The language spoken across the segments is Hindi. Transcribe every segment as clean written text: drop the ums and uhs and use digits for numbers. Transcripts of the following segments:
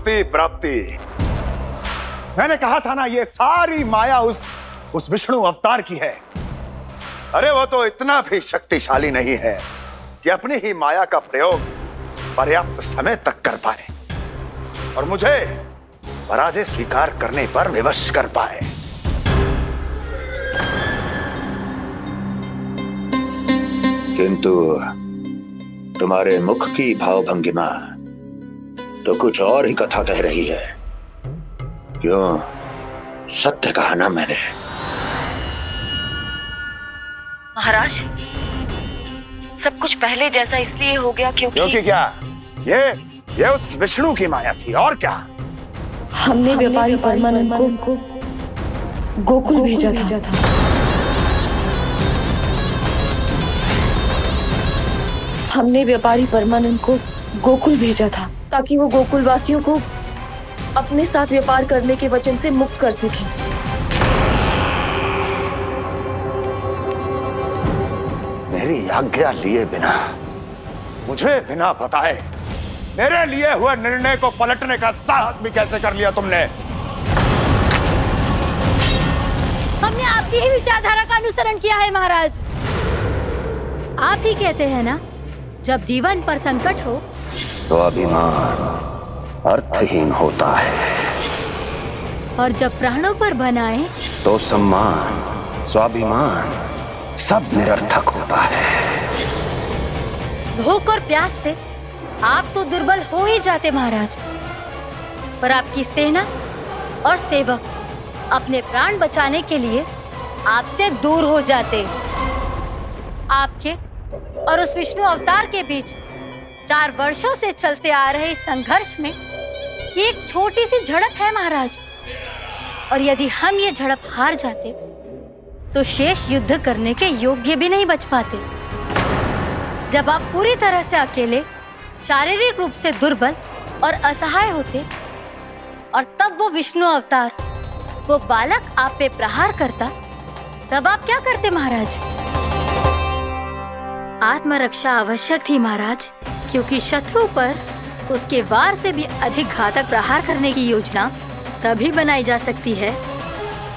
बस्ती प्राप्ति। मैंने कहा था ना, ये सारी माया उस विष्णु अवतार की है। अरे वो तो इतना भी शक्तिशाली नहीं है कि अपनी ही माया का प्रयोग पर्याप्त समय तक कर पाए और मुझे पराजय स्वीकार करने पर विवश कर पाए। किंतु तुम्हारे मुख की भावभंगिमा तो कुछ और ही कथा कह रही है। क्यों? सत्य कहा ना मैंने। महाराज, सब कुछ पहले जैसा इसलिए हो गया क्योंकि क्या? ये उस विष्णु की माया थी और क्या? हमने व्यापारी परमानंद को गोकुल भेजा था। हमने व्यापारी परमानंद को गोकुल भेजा था ताकि वो गोकुल वासियों को अपने साथ व्यापार करने के वचन से मुक्त कर सके। मेरी आज्ञा लिए बिना, मुझे बिना बताए मेरे लिए हुए निर्णय को पलटने का साहस भी कैसे कर लिया तुमने? हमने आपकी ही विचारधारा का अनुसरण किया है महाराज। आप ही कहते हैं ना, जब जीवन पर संकट हो तो अभिमान अर्थहीन होता है और जब प्राणों पर बनाए तो सम्मान स्वाभिमान सब निरर्थक होता है। भूख और प्यास से आप तो दुर्बल हो ही जाते महाराज, पर आपकी सेना और सेवक अपने प्राण बचाने के लिए आपसे दूर हो जाते। आपके और उस विष्णु अवतार के बीच 4 वर्षों से चलते आ रहे इस संघर्ष में ये एक छोटी सी झड़प है महाराज, और यदि हम ये झड़प हार जाते तो शेष युद्ध करने के योग्य भी नहीं बच पाते। जब आप पूरी तरह से अकेले, शारीरिक रूप से दुर्बल और असहाय होते और तब वो विष्णु अवतार, वो बालक आप पे प्रहार करता, तब आप क्या करते महाराज? आत्मरक्षा आवश्यक थी महाराज, क्योंकि शत्रु पर उसके वार से भी अधिक घातक प्रहार करने की योजना तभी बनाई जा सकती है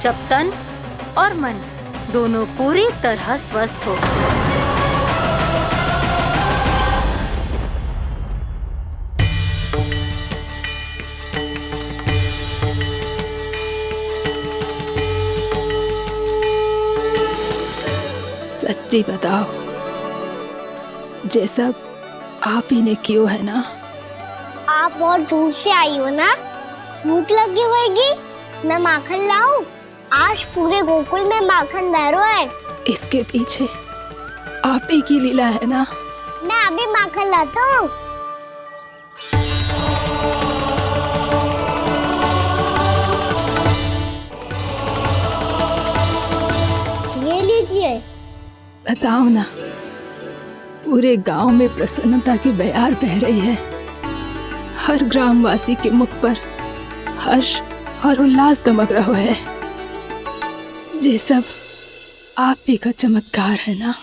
जब तन और मन दोनों पूरी तरह स्वस्थ हो। सच्ची बताओ, ये सब आप ही ने क्यों है ना? आप बहुत दूर से आई हो ना, भूख लगी होगी। मैं माखन लाऊं? आज पूरे गोकुल में माखन बह रहा है। इसके पीछे आप ही की लीला है ना? मैं अभी माखन लाता हूँ। ये लीजिए। बताओ ना, पूरे गांव में प्रसन्नता की बयार बह रही है। हर ग्रामवासी के मुख पर हर्ष और उल्लास दमक रहा है। ये सब आप ही का चमत्कार है ना?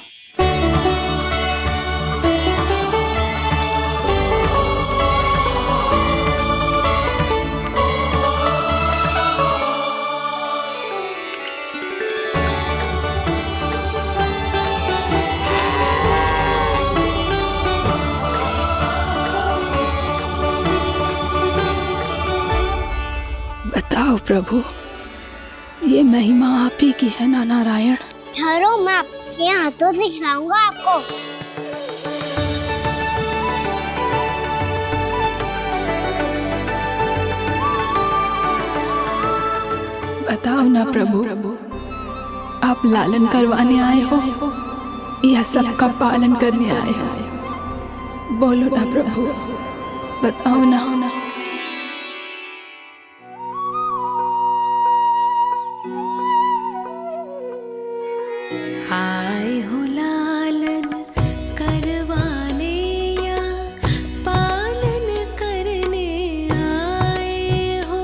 बताओ प्रभु, ये महिमा आप ही की है ना नारायण? ठहरो, मैं आपके हाथों से खिलाऊंगा आपको। बताओ ना प्रभु, आप लालन करवाने आए हो या सबका पालन करने आए हो? बोलो ना प्रभु, बताओ ना। आए हो लालन करवाने या पालन करने आए हो,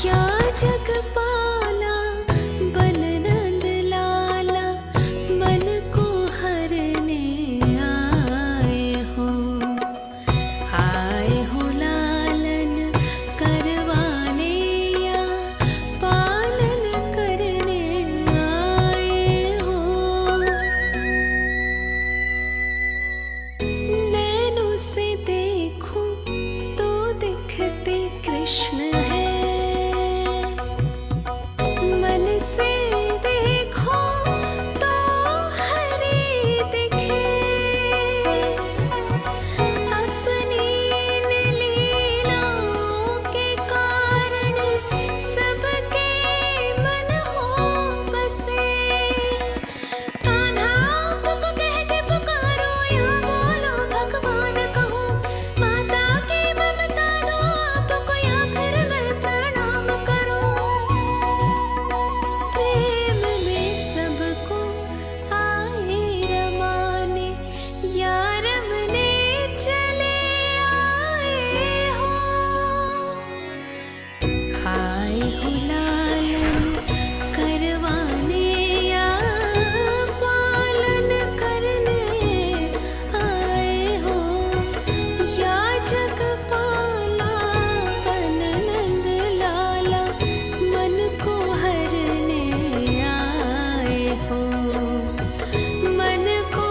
या जगपाला बन नंद लाला मन को हरने आए हो। आए हो चले आए हो, आए हो लालन करवाने या पालन करने आए हो, या जगपाला तन नंद लाला मन को हरने आए हो, मन को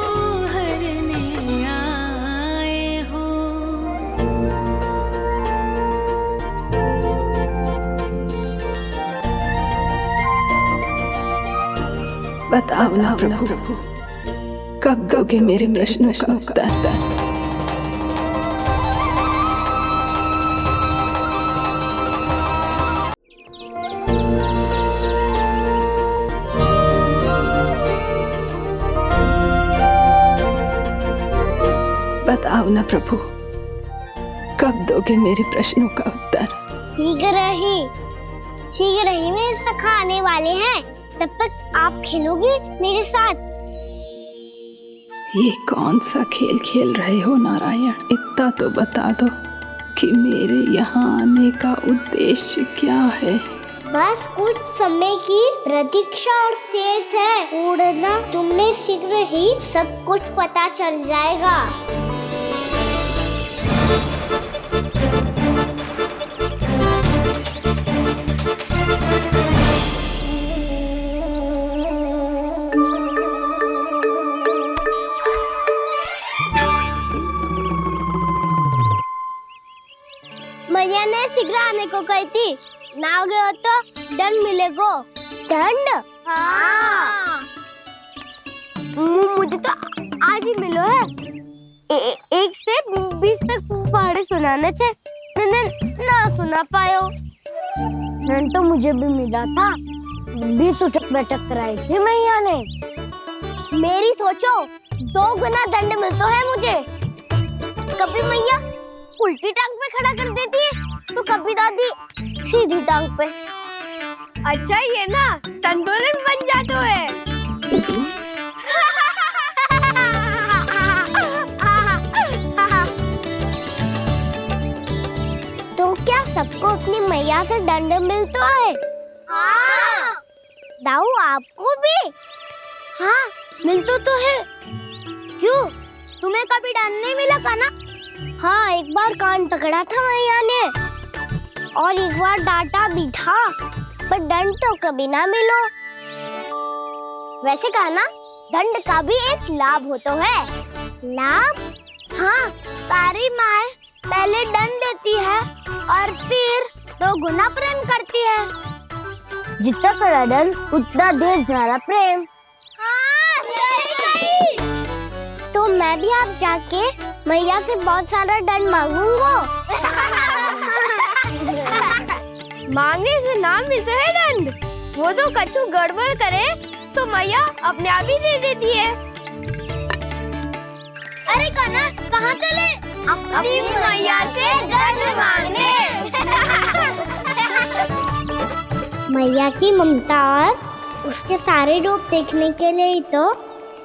हरने आए हो। बताओ ना प्रभु, कब दोगे मेरे प्रश्नों का उत्तर? बताओ ना प्रभु, कब दोगे मेरे प्रश्नों का उत्तर? शीघ्र ही मेरे सखा आने वाले हैं, तब तक आप खेलोगे मेरे साथ। ये कौन सा खेल खेल रहे हो नारायण? इतना तो बता दो कि मेरे यहाँ आने का उद्देश्य क्या है? बस कुछ समय की प्रतीक्षा और शेष है। उड़ना तुमने शीघ्र ही सब कुछ पता चल जाएगा। मैया ने शीघ्र आने को कही थी, ना आ गए हो तो दंड मिलेगा। दंड? हाँ। मुझे तो आज ही मिलो है। 1 से 20 तक पहाड़े सुनाने थे, ना सुना पायो। दंड तो मुझे भी मिला था, 20 उठक बैठक कराई थी मैया ने। मेरी सोचो, 2 गुना दंड मिलता है मुझे। कभी मैया उल्टी टांग पे खड़ा कर देती है, तो कभी दादी सीधी टांग पे। अच्छा ये ना संतुलन बन जाता है। तो क्या सबको अपनी मैया से दंड मिलता है? हाँ। दाऊ आपको भी? हाँ मिलता तो है। क्यों, तुम्हें कभी दंड नहीं मिला का ना? हाँ, एक बार कान पकड़ा था मैया ने और एक बार डांटा भी था, पर दंड तो कभी ना मिलो। वैसे कहा ना, दंड का भी एक लाभ होता है। लाभ? हाँ, सारी माँ पहले दंड देती है और फिर 2 गुना प्रेम करती है। जितना बड़ा दंड उतना ढेर सारा प्रेम। हाँ, सही कही। तो मैं भी आप जाके मैया से बहुत सारा दंड मांगूंगा। मांगने से ना मिलता है दंड, वो तो कछु गड़बड़ करे तो मैया अपने आप ही दे देती है। अरे कना, कहाँ चले? अपनी मैया से दंड मांगने। मैया की ममता और उसके सारे रूप देखने के लिए ही तो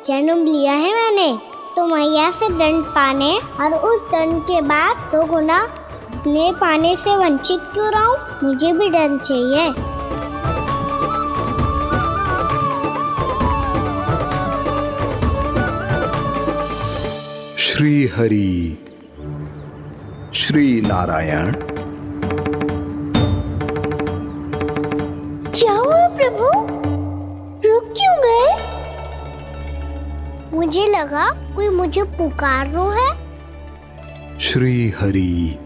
जन्म लिया है मैंने। तो मैया से दंड पाने और उस दंड के बाद 2 गुना स्नेह पाने से वंचित क्यों रहूं? मुझे भी दंड चाहिए। श्री हरि श्री नारायण। क्या हुआ प्रभु? रुक क्यों गए? मुझे लगा कोई मुझे पुकार रहा है। श्री हरि।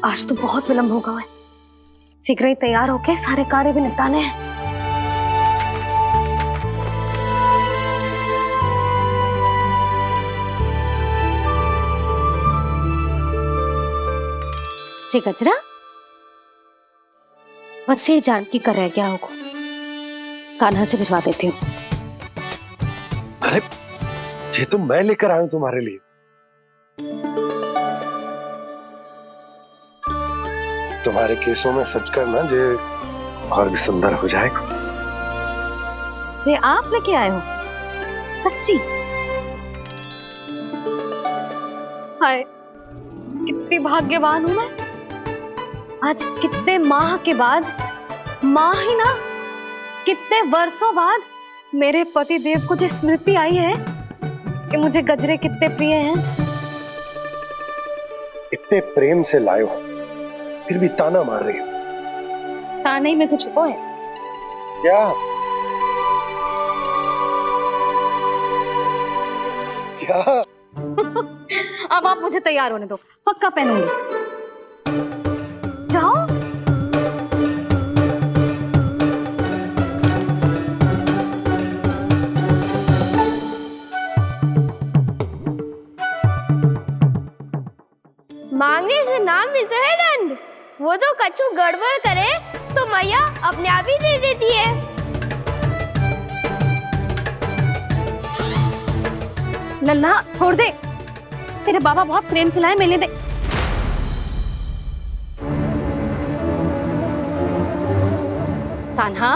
आज तो बहुत विलंब होगा है। शीघ्र ही तैयार होके सारे कार्य भी निपटाने हैं। जी गजरा, बस ये जान की कर रह गया होगा। कान्हा से भिजवा देती हूँ। अरे ये तो मैं लेकर आया हूं तुम्हारे लिए। तुम्हारे केसों में सच करना जे और भी सुंदर हो जाएगा। जे आप लेके आए हो? सच्ची? हाय, कितनी भाग्यवान हूं मैं। आज कितने माह के बाद, माह ही ना, कितने वर्षों बाद मेरे पति देव को जो स्मृति आई है कि मुझे गजरे कितने प्रिय हैं। इतने प्रेम से लाए हो, फिर भी ताना मार रही हो। ताने में कुछ छुपो है क्या? क्या? अब आप मुझे तैयार होने दो, पक्का पहनूंगी। जाओ। मांगने से नाम मिलता है दंड। वो तो कछु गड़बड़ करे तो मैया अपने आप ही दे देती है। नन्हा छोड़ दे, तेरे बाबा बहुत प्रेम से लाए, मिलने दे। कान्हा,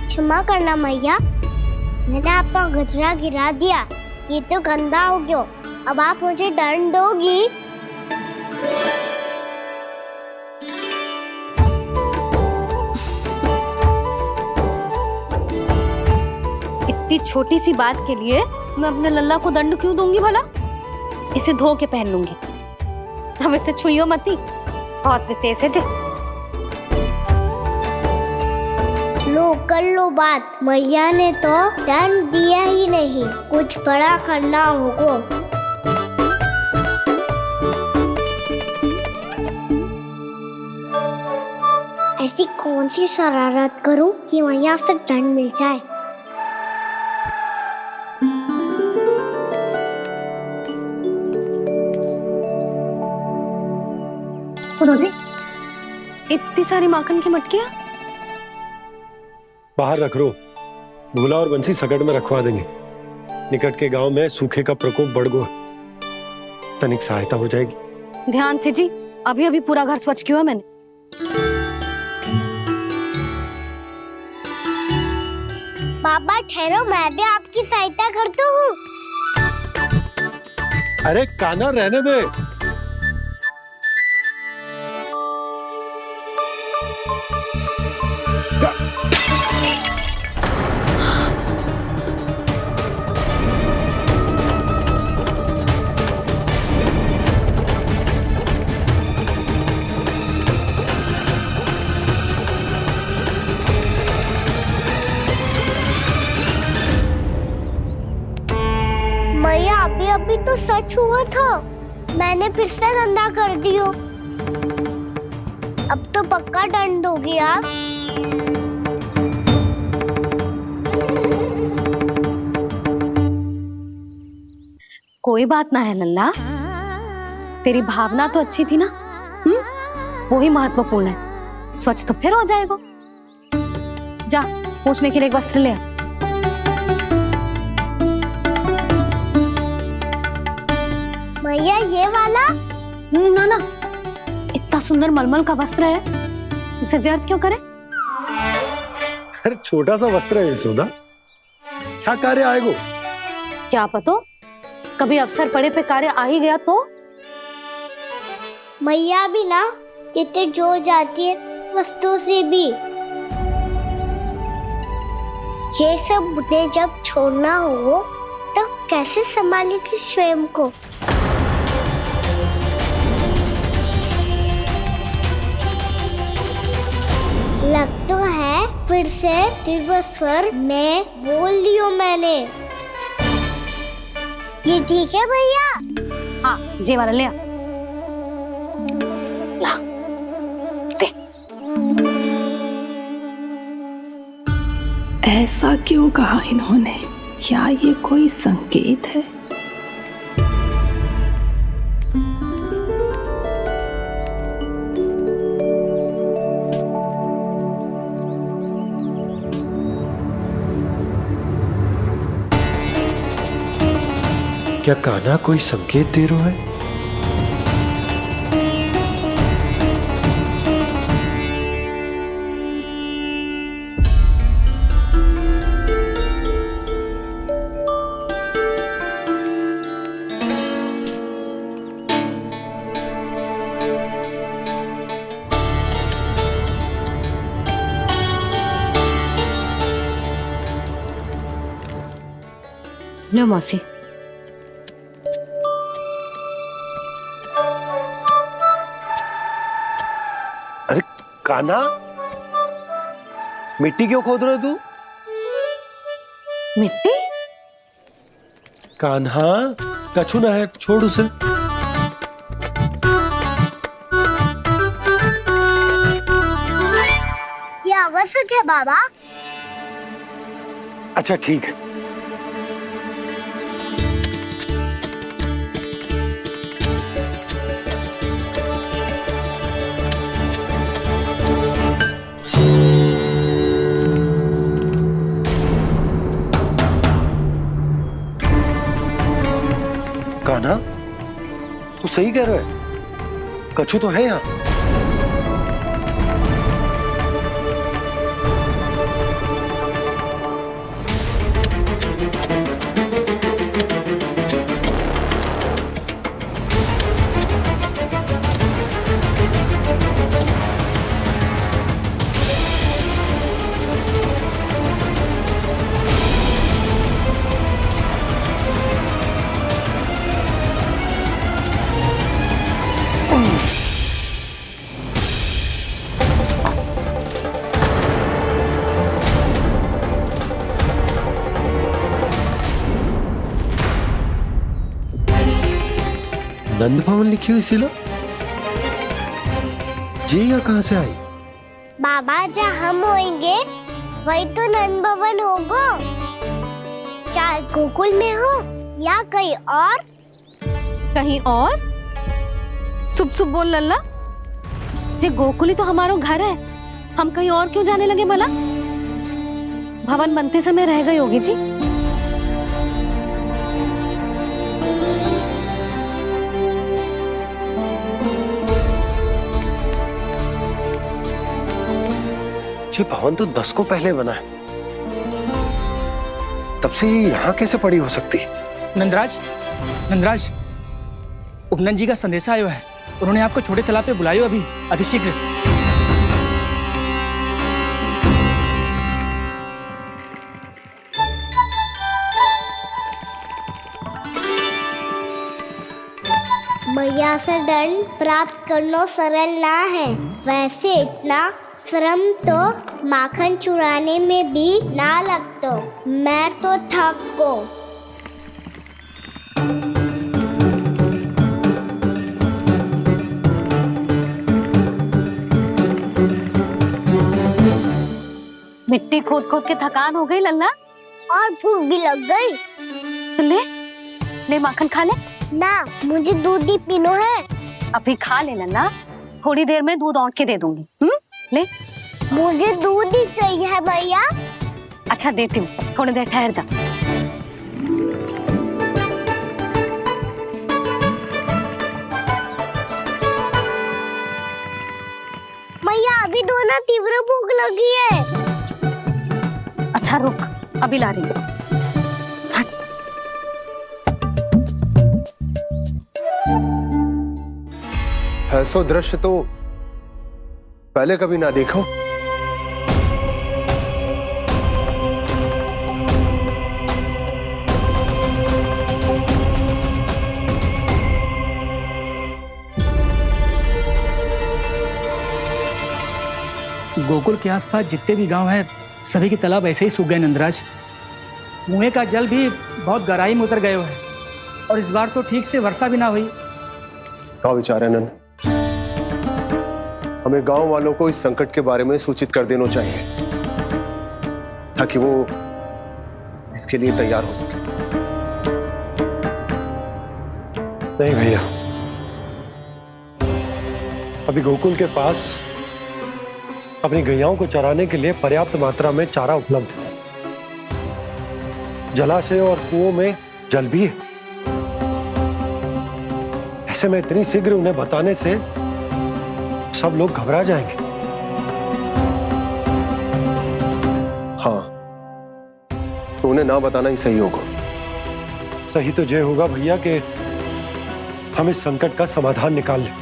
क्षमा करना मैया, मैंने आपका गजरा गिरा दिया। ये तो गंदा हो गया। अब आप मुझे दंड दोगी? इतनी छोटी सी बात के लिए मैं अपने लल्ला को दंड क्यों दूंगी भला? इसे धो के पहन लूंगी। हम इसे छुइयो मती, बहुत विशेष है जी। लो कर लो बात, मैया ने तो दंड दिया ही नहीं, कुछ बड़ा करना होगा। ऐसी कौन सी शरारत करूं कि मैया से दंड मिल जाए? सुनो जी, इतनी सारी माखन की मटकियां बाहर रख रो, भूला और बंसी सकट में रखवा देंगे। निकट के गांव में सूखे का प्रकोप बढ़ गो, तनिक सहायता हो जाएगी। ध्यान से जी, अभी अभी पूरा घर स्वच्छ किया है मैंने। बाबा ठहरो, मैं भी आपकी सहायता करता हूँ। अरे कान्हा रहने दे। मैया अभी अभी तो सच हुआ था, मैंने फिर से गंदा कर दियो। अब तो पक्का दंड दोगी आप। कोई बात ना है लल्ला, तेरी भावना तो अच्छी थी ना, वो ही महत्वपूर्ण है। स्वच्छ तो फिर हो जाएगा। जा, पूछने के लिए एक वस्त्र ले आ। भैया ये वाला? ना ना, इतना सुंदर मलमल का वस्त्र है, उसे व्यर्थ क्यों करे? अरे छोटा सा वस्त्र है यशोदा, क्या कार्य आएगो? क्या पता, कभी अवसर पड़े पे कार्य आ ही गया तो। मैया भी ना कितने जो जाती है वस्तुओं से भी। ये सब मुझे जब छोड़ना हो तो कैसे संभालेगी स्वयं को? लग तो है फिर से तिरस्वर में बोल दियो मैंने। ये ठीक है भैया? हाँ, ये वाला ले आ। ला, दे। ऐसा क्यों कहा इन्होंने? क्या ये कोई संकेत है? क्या कान्हा कोई संकेत दे रहा है? लो मौसी। अरे कान्हा, मिट्टी क्यों खोद रहे तू? मिट्टी? कान्हा, कछु ना है, छोड़ उसे। ये आवश्यक है बाबा। अच्छा ठीक है। कान्हा, तू सही कह रहा है, कछु तो है यहाँ। नंद भवन लिखी हुई सिला जी यहाँ कहाँ से आई? बाबा जहाँ हम होंगे वही तो नंद भवन होगा। चाहे गोकुल में हो या कहीं और। कहीं और? सुब सुब बोल लल्ला। जे गोकुल ही तो हमारा घर है, हम कहीं और क्यों जाने लगे भला? भवन बनते समय रह गई होगी जी। ये भवन तो 10 को पहले बना है, तब से ये यहाँ कैसे पड़ी हो सकती? नंदराज, नंदराज, उपनंद जी का संदेशा आयो है। उन्होंने आपको छोटे तालाब पे बुलायो अभी अतिशीघ्र। मैया से दंड प्राप्त करना सरल ना है। वैसे इतना श्रम तो माखन चुराने में भी ना लगतो। मैं तो थक गो। मिट्टी खोद खोद के थकान हो गई लल्ला, और भूख भी लग गई। तो ले ले माखन खा ले। ना, मुझे दूध ही पीनो है। अभी खा ले लल्ला, थोड़ी देर में दूध औंट के दे दूंगी। ले। मुझे दूध ही चाहिए है भैया। अच्छा देती हूँ, थोड़ी देर ठहर जा। मैया अभी दोनों तीव्र भूख लगी है। अच्छा रुक, अभी ला रही हूँ। ऐसा दृश्य तो पहले कभी ना देखो। गोकुल के आसपास जितने भी गांव हैं, सभी के तालाब ऐसे ही सूख गए नंदराज। कुएं का जल भी बहुत गहराई में उतर गए है, और इस बार तो ठीक से वर्षा भी ना हुई। क्या विचार है नंद? हमें गांव वालों को इस संकट के बारे में सूचित कर देना चाहिए, ताकि वो इसके लिए तैयार हो सके। नहीं भैया, अभी गोकुल के पास अपनी गैयाओं को चराने के लिए पर्याप्त मात्रा में चारा उपलब्ध है। जलाशय और कुओं में जल भी है। ऐसे में इतनी शीघ्र उन्हें बताने से सब लोग घबरा जाएंगे। हाँ, तो उन्हें ना बताना ही सही होगा। सही तो ये होगा भैया कि हम इस संकट का समाधान निकाल लें,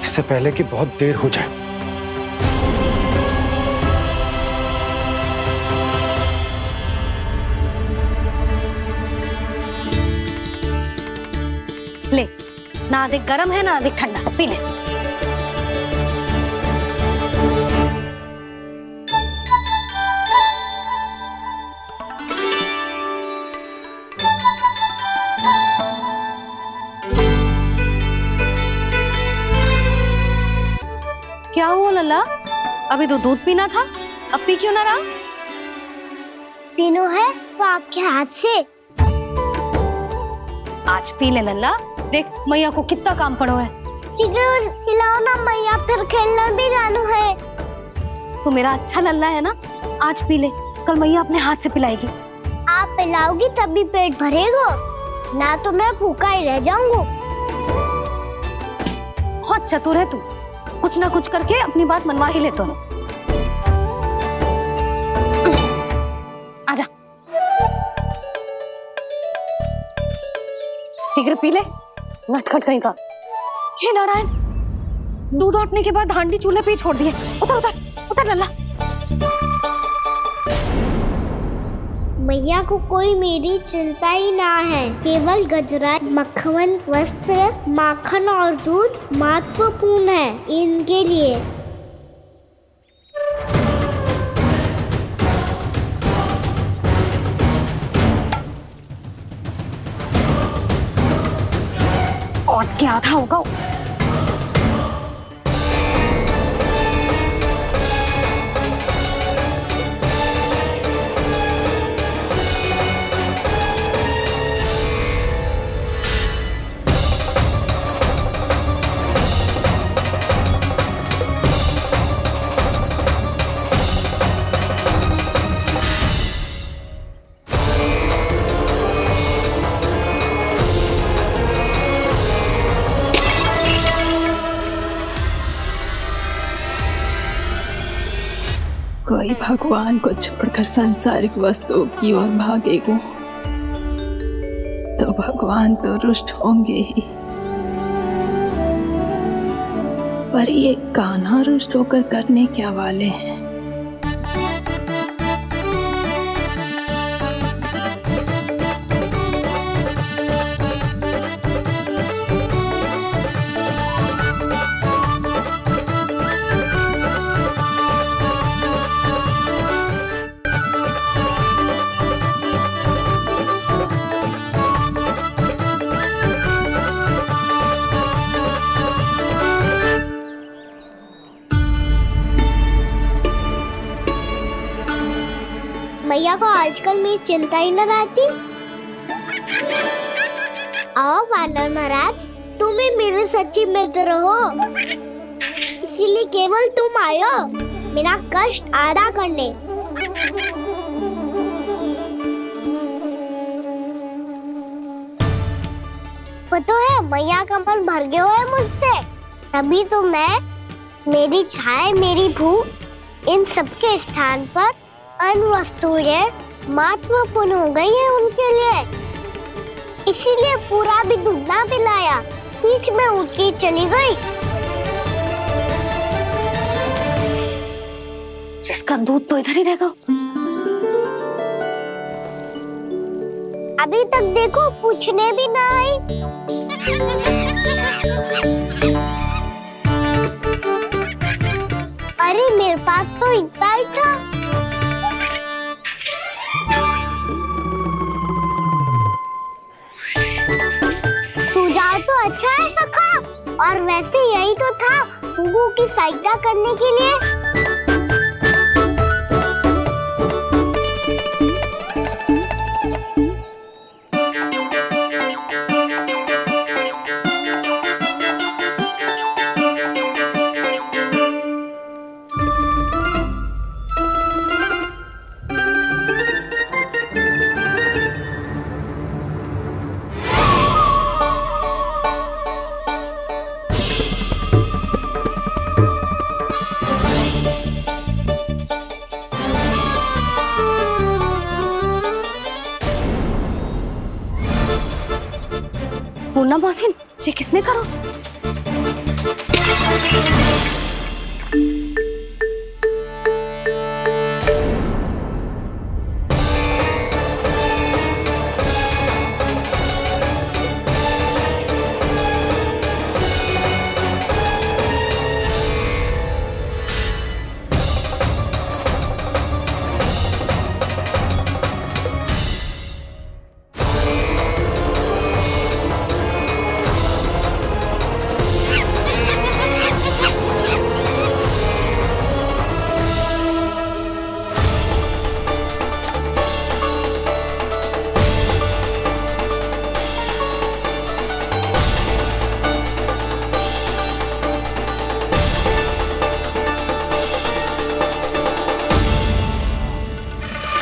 इससे पहले कि बहुत देर हो जाए। ले, ना अधिक गर्म है ना अधिक ठंडा, पी ले। क्या हुआ लल्ला? अभी तो दूध पीना था, अब पी क्यों ना रहा? पीनो है तो आपके हाथ से। आज पी ले लल्ला, देख मैया को कितना काम पड़ो है। शीघ्र खिलाओ ना मैया, फिर खेलना भी जानो है। तू मेरा अच्छा लल्ला है ना, आज पी ले, कल मैया अपने हाथ से पिलाएगी। आप पिलाओगी तभी पेट भरेगा, ना तो मैं भूखा ही रह जाऊंगा। बहुत चतुर है तू, कुछ ना कुछ करके अपनी बात मनवा ही लेता है। आजा, शीघ्र पी ले, नटखट कहीं का। हे नारायण, दूध औटने के बाद हांडी चूल्हे पे ही छोड़ दिए। उतर उतर उतर लल्ला। मैया को कोई मेरी चिंता ही ना है, केवल गजरा, मक्खन, वस्त्र, माखन और दूध महत्वपूर्ण है इनके लिए। और क्या था होगा? कोई भगवान को छोड़कर सांसारिक वस्तुओं की ओर भागेगा तो भगवान तो रुष्ट होंगे ही, पर ये कान्हा रुष्ट होकर करने क्या वाले हैं? मैया को आजकल मेरी चिंता ही न रहती। आओ वानर महाराज, तुम ही मेरे सच्ची मित्र हो, इसीलिए केवल तुम आयो मेरा कष्ट आधा करने। पता है मैया का मन भर गया है मुझसे, तभी तो मैं, मेरी छाया, मेरी भूख, इन सबके स्थान पर अन्य वस्तुएं महत्वपूर्ण हो गई है उनके लिए। इसीलिए पूरा भी दूध ना पिलाया, बीच में उठ के चली गई। जिसका दूध तो इधर ही रहेगा। अभी तक देखो पूछने भी ना आई। अरे मेरे पास तो इतना ही था। सुझाव तो अच्छा है सखा, और वैसे यही तो था गुगु की सहायता करने के लिए। मुन्ना मौसी ये किसने करो?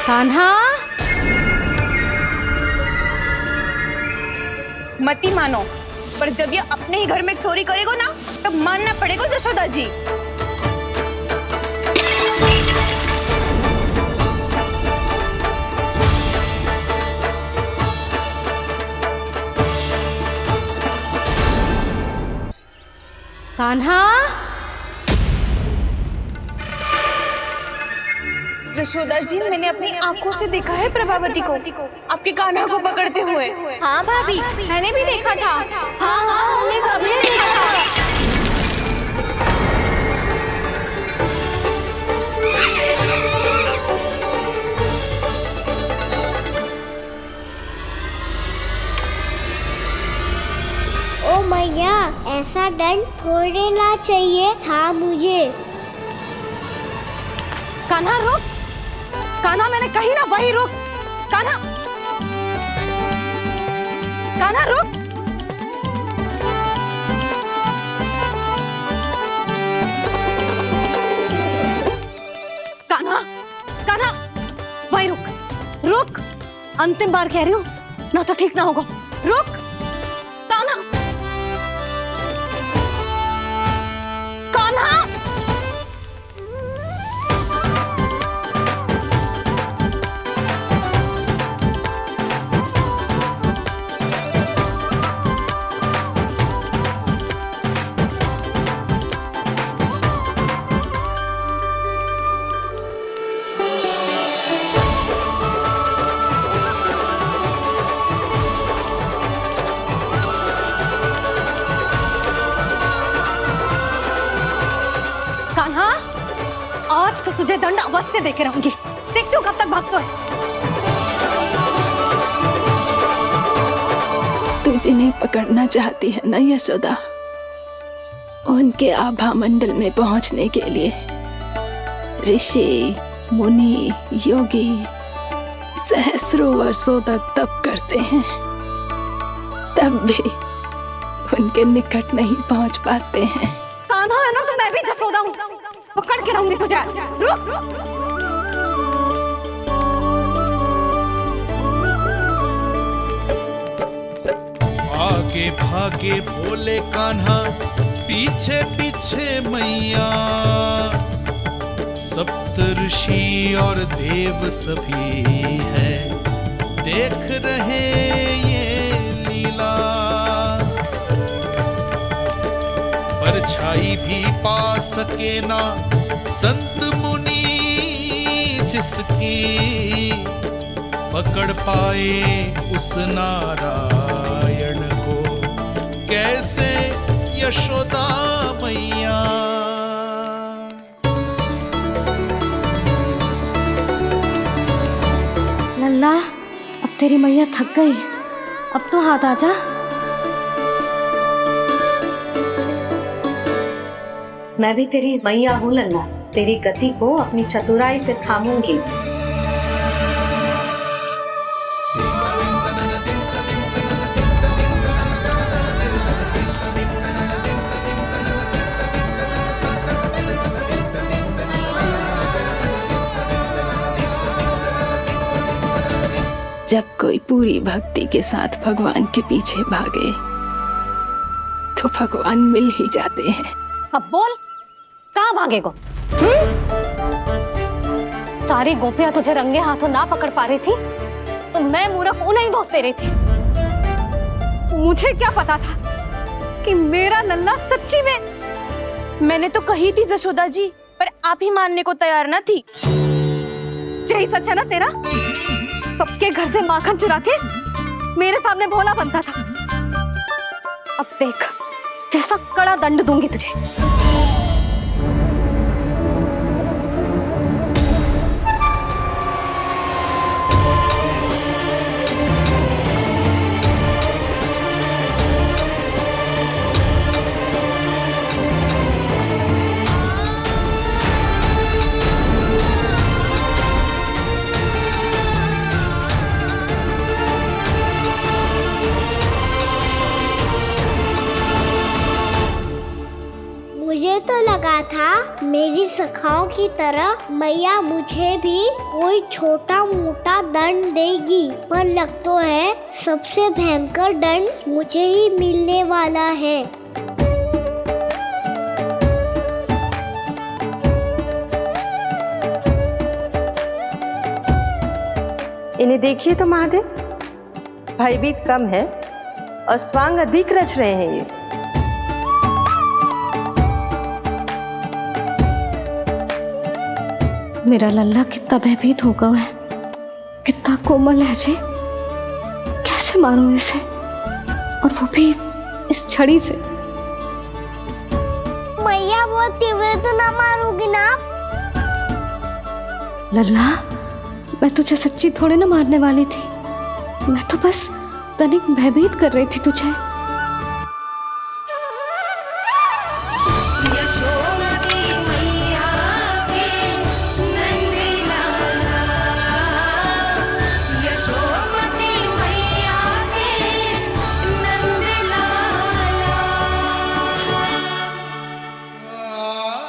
कान्हा, मत ही मानो, पर जब ये अपने ही घर में चोरी करेगा ना तब मानना पड़ेगा जशोदा जी। कान्हा, जशोदा जी, मैंने अपनी आंखों से देखा है प्रभावती को आपके कान्हा को पकड़ते हुए। हाँ भाभी, मैंने भी देखा था। हाँ हाँ, हमने सभी देखा था। ओ मैया, ऐसा दंड थोड़े ना चाहिए था मुझे। कान्हा रुक, कान्हा मैंने कही ना वही रुक। कान्हा, कान्हा रुक। कान्हा, कान्हा वही रुक, रुक। अंतिम बार कह रही हूँ ना तो ठीक ना होगा। रुक कान्हा, कान्हा। कान्हा, आज तो तुझे दंड अवश्य देके रहूंगी। देखती हूँ कब तक भागता है। तू जिन्हें पकड़ना चाहती है ना यशोदा, उनके आभा मंडल में पहुंचने के लिए ऋषि, मुनि, योगी सहस्रों वर्षों तक तप करते हैं, तब भी उनके निकट नहीं पहुंच पाते हैं। कान्हा है ना तो मैं भी जसोदा हूँ, पकड़ के रहूंगी तुझे। रुक। आगे भागे भोले कान्हा, पीछे पीछे मैया, सप्त ऋषि और देव सभी हैं, देख रहे ये लीला। परछाई भी पा सके ना संत मुनि जिसकी, पकड़ पाए उस नारायण को कैसे यशोदा मैया। लल्ला, अब तेरी मैया थक गई, अब तो हाथ आजा। मैं भी तेरी मैया हूँ लल्ला, तेरी गति को अपनी चतुराई से थामूंगी। जब कोई पूरी भक्ति के साथ भगवान के पीछे भागे तो भगवान मिल ही जाते हैं। अब बोल, कहाँ भागेगा? सारी गोपियां तुझे रंगे हाथों ना पकड़ पा रही थी तो मैं मूर्ख उन्हें ही दोष दे रही थी। मुझे क्या पता था कि मेरा लल्ला सच्ची में। मैंने तो कही थी जशोदा जी, पर आप ही मानने को तैयार ना थी। यही सच है ना तेरा? सबके घर से माखन चुरा के मेरे सामने भोला बनता था। अब देख कैसा कड़ा दंड दूंगी तुझे। मुझे तो लगा था मेरी सखाओं की तरह मैया मुझे भी कोई छोटा मोटा दंड देगी, पर लग तो है सबसे भयंकर दंड मुझे ही मिलने वाला है। इन्हें देखिए तो महादेव, भयभीत कम है और स्वांग अधिक रच रहे हैं ये। मेरा लल्ला कितना भयभीत होगा है, कितना कोमल है जी। कैसे मारूं इसे, और वो भी इस छड़ी से। मैया बहुत तीव्र तो ना मारोगी ना? लल्ला, मैं तुझे सच्ची थोड़े ना मारने वाली थी। मैं तो बस तनिक भयभीत कर रही थी तुझे।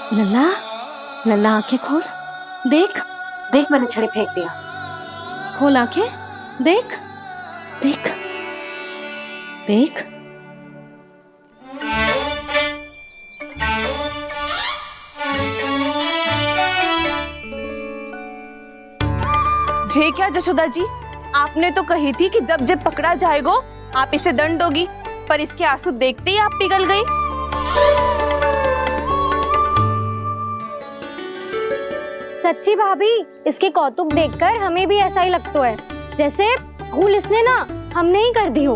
लल्ला, लल्ला आंखें खोल, देख देख मैंने छड़ी फेंक दिया। खोल आंखें, देख देख देख। जे क्या जशोदा जी, आपने तो कही थी कि जब जब पकड़ा जाएगा आप इसे दंड दोगी, पर इसके आंसू देखते ही आप पिघल गई। सच्ची भाभी, इसके कौतुक देखकर हमें भी ऐसा ही लगता है, जैसे भूल इसने ना हमने ही कर दी हो।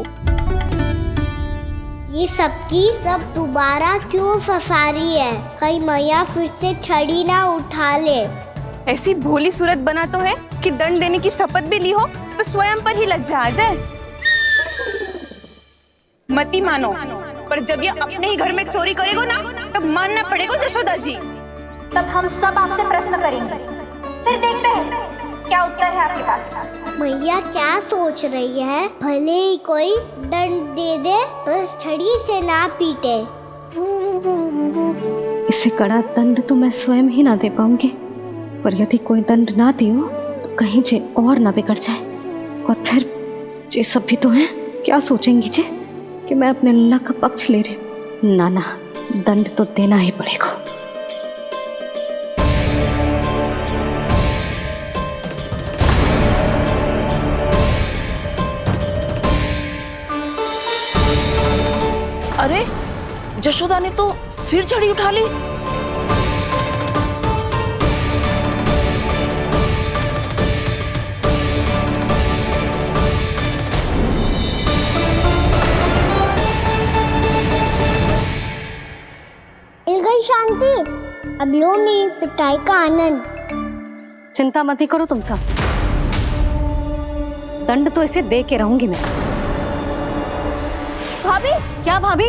ये सबकी सब दोबारा क्यों फंसा रही है? कहीं मैया फिर से छड़ी ना उठा ले। ऐसी भोली सूरत बना तो है कि दंड देने की शपथ भी ली हो तो स्वयं पर ही लज्जा आ जाए। मती मानो, पर जब ये अपने ही घर में चोरी करेगा ना, तब मानना पड़ेगा जशोदा जी। तब हम सब आपसे प्रश्न करेंगे, फिर देखते हैं क्या उत्तर है आपके पास। मैया क्या सोच रही है? भले ही कोई दंड दे दे तो छड़ी से ना पीटे। इसे कड़ा दंड तो मैं स्वयं ही ना दे पाऊंगी, पर यदि कोई दंड ना दियो तो कहीं जे और ना बिगड़ जाए, और फिर जे सब भी तो हैं, क्या सोचेंगी जे कि मैं अपने लल्ला का पक्ष ले रही। ना ना, दंड तो देना ही पड़ेगा। अरे जशोदा ने तो फिर छड़ी उठा ली। मिल गई शांति, अब लो मेरी पिटाई का आनंद। चिंता मत ही करो तुम सब, दंड तो इसे दे के रहूंगी मैं। भाभी, क्या भाभी?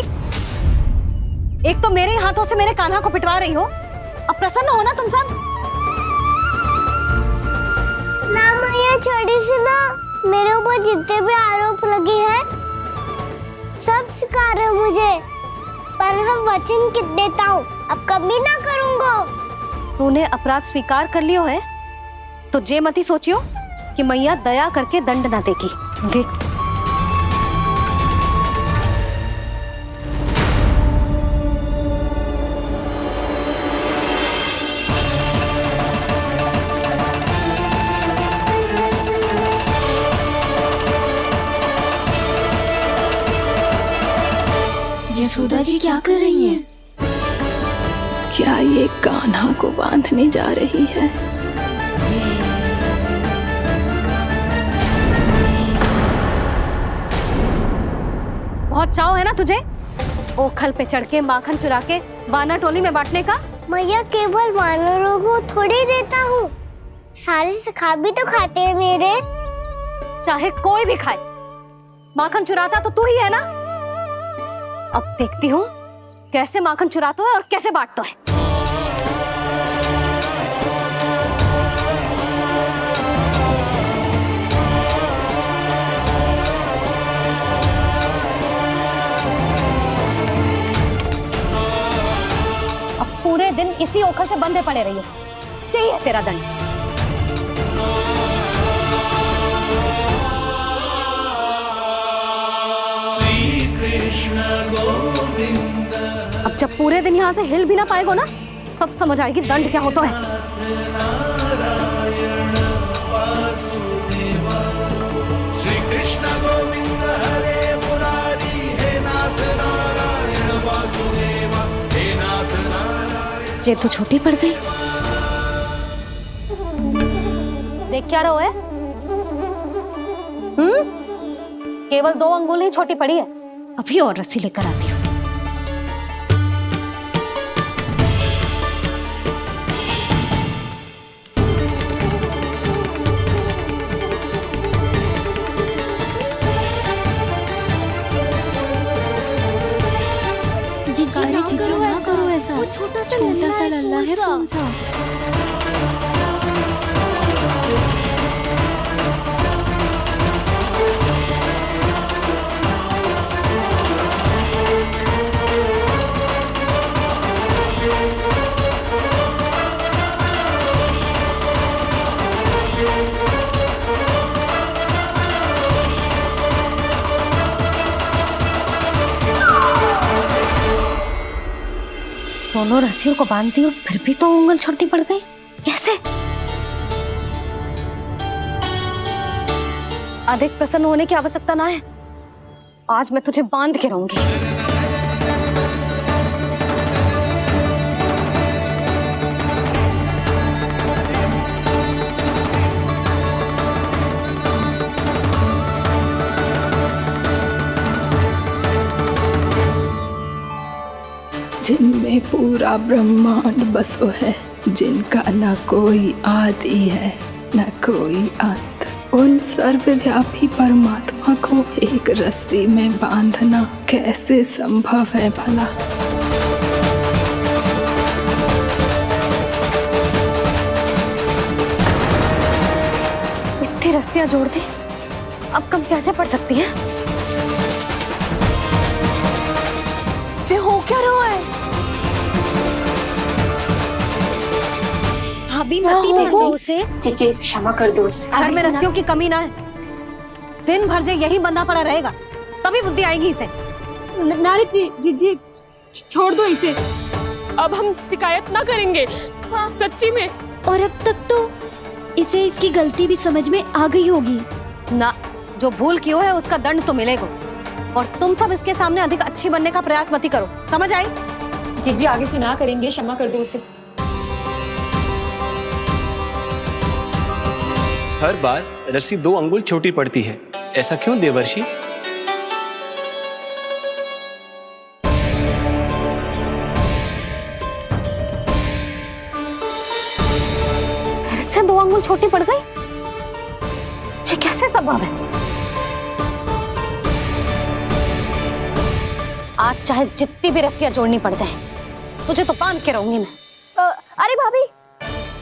एक तो मेरे हाथों से मेरे कान्हा को पिटवा रही हो, अब प्रसन्न हो ना तुम सब? ना मैया, छड़ी से ना मेरे ऊपर जितने भी आरोप लगे हैं सब स्वीकार है मुझे, पर हम वचन कित देता हूँ, अब कभी ना करूँगा। तूने अपराध स्वीकार कर लियो है तो जे मती सोचियो कि मैया दया करके दंड ना देगी। देख यशोदा जी क्या कर रही हैं? क्या ये कान्हा को बांधने जा रही है? बहुत चाव है ना तुझे ओखल पे चढ़ के माखन चुरा के वानर टोली में बांटने का? मैया केवल वानरों को थोड़ी देता हूँ, सारे सिखा भी तो खाते हैं मेरे। चाहे कोई भी खाए, माखन चुराता तो तू ही है ना। अब देखती हूँ कैसे माखन चुराता है और कैसे बांटता है। अब पूरे दिन इसी ओखल से बंधे पड़े रहिए, चाहिए तेरा दंड। अब जब पूरे दिन यहाँ से हिल भी ना पाएगो ना, तब समझ आएगी दंड क्या होता है। श्री कृष्ण गोविंद हरे मुरारी, हे नाथ नारायण वासुदेव, हे नाथ नारायण। जे तो छोटी पड़ गई। देख क्या रहो है? केवल 2 अंगुल ही छोटी पड़ी है। अभी और रस्सी लेकर आती हूँ। जीजी ना करो ऐसा, छोटा सा लल्ला है कौन सा? दोनों रस्सियों को बांधती हूँ, फिर भी तो उंगल छोटी पड़ गई। कैसे? अधिक प्रसन्न होने की आवश्यकता ना है, आज मैं तुझे बांध के रहूंगी। जिनमें पूरा ब्रह्मांड बसो है, जिनका न कोई आदि है न कोई अंत, उन सर्वव्यापी परमात्मा को एक रस्सी में बांधना कैसे संभव है भला? इतनी रस्सियां जोड़ दी, अब कम कैसे पड़ सकती हैं? जे हो क्या रहा है? भाभी मत उसे, चीची क्षमा कर दो उसे। घर में रस्सियों की कमी ना है, दिन भर जे यही बंधा पड़ा रहेगा, तभी बुद्धि आएगी इसे। नारी जी छोड़ दो इसे, अब हम शिकायत ना करेंगे, सच्ची में। और अब तक तो इसे इसकी गलती भी समझ में आ गई होगी ना। जो भूल की है उसका दंड तो मिलेगा, और तुम सब इसके सामने अधिक अच्छी बनने का प्रयास मत ही करो, समझ आई? जीजी आगे से ना करेंगे, क्षमा कर दो उसे। हर बार रस्सी 2 अंगुल छोटी पड़ती है, ऐसा क्यों देवर्षि? फिर से 2 अंगुल छोटी पड़ गई? ये कैसे संभव है? आज चाहे जितनी भी रस्सियां जोड़नी पड़ जाए, तुझे तो बांध के रहूंगी मैं। अरे